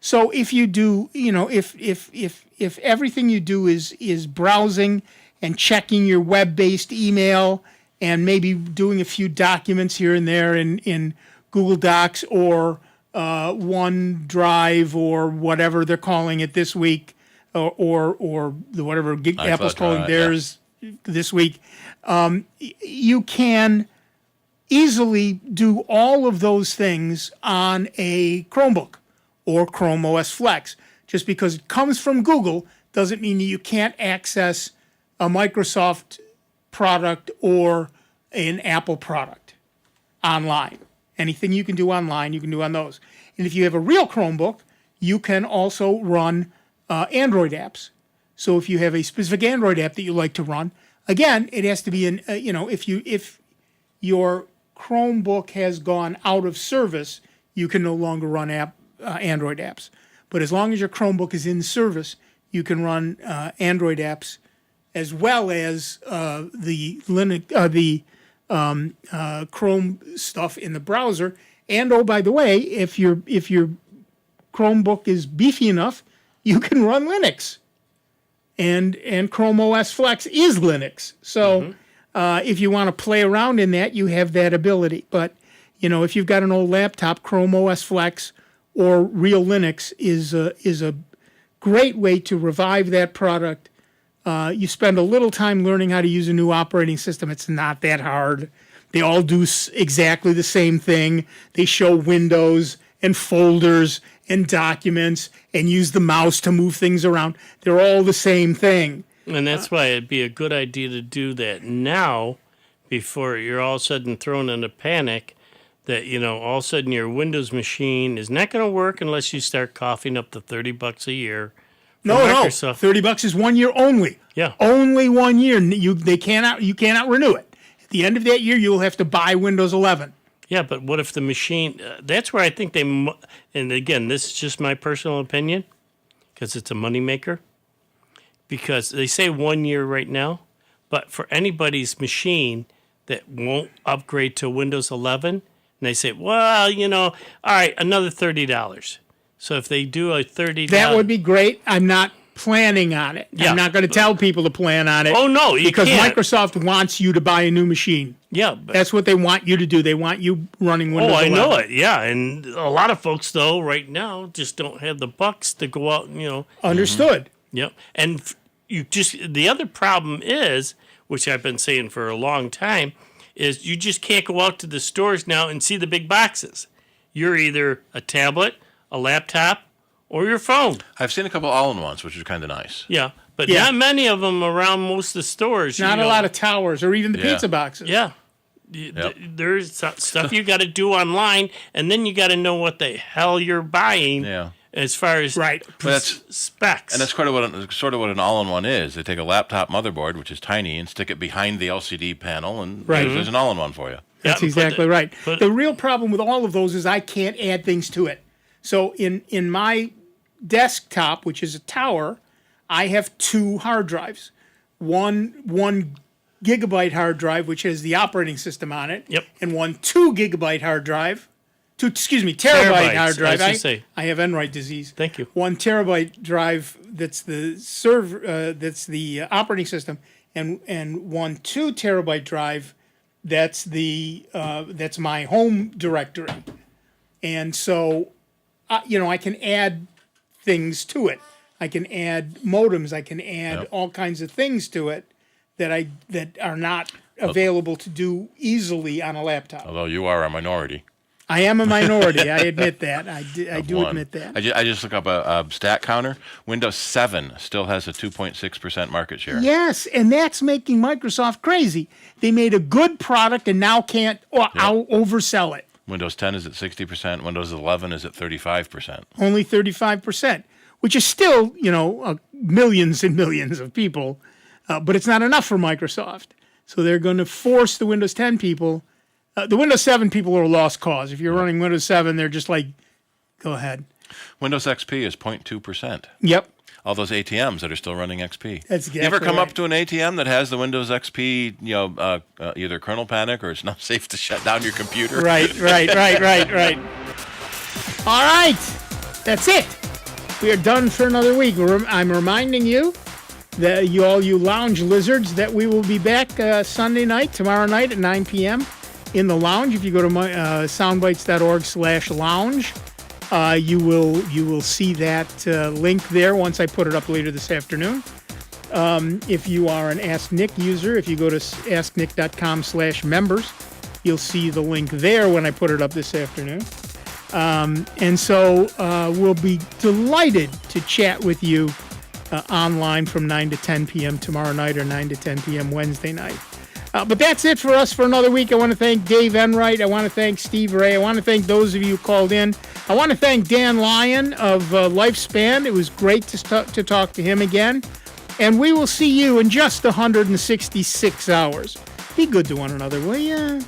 So if you do, if everything you do is browsing and checking your web-based email and maybe doing a few documents here and there in Google Docs or OneDrive or whatever they're calling it this week, or whatever Apple's calling theirs this week, you can easily do all of those things on a Chromebook or Chrome OS Flex. Just because it comes from Google doesn't mean that you can't access a Microsoft product or an Apple product online. Anything you can do online, you can do on those. And if you have a real Chromebook, you can also run Android apps. So if you have a specific Android app that you like to run, again, it has to be if your Chromebook has gone out of service, you can no longer run Android apps. But as long as your Chromebook is in service, you can run Android apps as well as the Linux, Chrome stuff in the browser. And oh, by the way, if your Chromebook is beefy enough, you can run Linux. And Chrome OS Flex is Linux. So if you want to play around in that, you have that ability. But if you've got an old laptop, Chrome OS Flex or real Linux is a great way to revive that product. You spend a little time learning how to use a new operating system. It's not that hard. They all do exactly the same thing. They show windows and folders and documents and use the mouse to move things around. They're all the same thing. And that's why it'd be a good idea to do that now before you're all of a sudden thrown in a panic that, all of a sudden your Windows machine is not going to work unless you start coughing up the $30 a year. No, $30 is 1 year only. Yeah, only 1 year. You cannot renew it. At the end of that year, you'll have to buy Windows 11. Yeah, but what if the machine? That's where I think they. And again, this is just my personal opinion, because it's a moneymaker. Because they say 1 year right now, but for anybody's machine that won't upgrade to Windows 11, and they say, well, all right, another $30. So if they do a $30, that would be great. I'm not planning on it. Yeah, I'm not going to tell people to plan on it. Oh no, because Microsoft wants you to buy a new machine. Yeah, that's what they want you to do. They want you running Windows 11. Oh, I know it. Yeah, and a lot of folks though right now just don't have the bucks to go out and Understood. Yep, and the other problem is, which I've been saying for a long time, is you just can't go out to the stores now and see the big boxes. You're either a tablet, a laptop, or your phone. I've seen a couple all-in-ones, which is kind of nice. Yeah, but not many of them around most of the stores. Not a lot of towers or even the pizza boxes. Yeah. There's stuff you got to do online, and then you got to know what the hell you're buying. Yeah. As far as specs. And that's sort of what an all-in-one is. They take a laptop motherboard, which is tiny, and stick it behind the LCD panel, and there's an all-in-one for you. That's exactly right. The real problem with all of those is I can't add things to it. So in my desktop, which is a tower, I have 2 hard drives. One gigabyte hard drive, which has the operating system on it, and one 2 gigabyte hard drive terabyte hard drive. I should say. I have Enright disease. Thank you. 1 terabyte drive. That's the server. That's the operating system, and 1 2 terabyte drive. That's that's my home directory, and so, I can add things to it. I can add modems. I can add all kinds of things to it that are not available to do easily on a laptop. Although you are a minority. I am a minority. I admit that. I do admit that. I just look up a stat counter. Windows 7 still has a 2.6% market share. Yes, and that's making Microsoft crazy. They made a good product and now can't oversell it. Windows 10 is at 60%. Windows 11 is at 35%. Only 35%, which is still, millions and millions of people, but it's not enough for Microsoft. So they're going to force the Windows 10 people. The Windows 7 people are a lost cause. If you're running Windows 7, they're just like, go ahead. Windows XP is 0.2%. Yep. All those ATMs that are still running XP. That's exactly You ever come right. up to an ATM that has the Windows XP, either kernel panic or it's not safe to shut down your computer? Right. All right. That's it. We are done for another week. I'm reminding you that all you lounge lizards that we will be back Sunday night, tomorrow night at 9 p.m. in the lounge. If you go to soundbytes.org/lounge, you will see that link there once I put it up later this afternoon. If you are an Ask Nick user, if you go to asknick.com/members, you'll see the link there when I put it up this afternoon. And so we'll be delighted to chat with you online from 9 to 10 p.m. tomorrow night or 9 to 10 p.m. Wednesday night. But that's it for us for another week. I want to thank Dave Enright. I want to thank Steve Ray. I want to thank those of you who called in. I want to thank Dan Lyon of Lifespan. It was great to talk to him again. And we will see you in just 166 hours. Be good to one another, will you?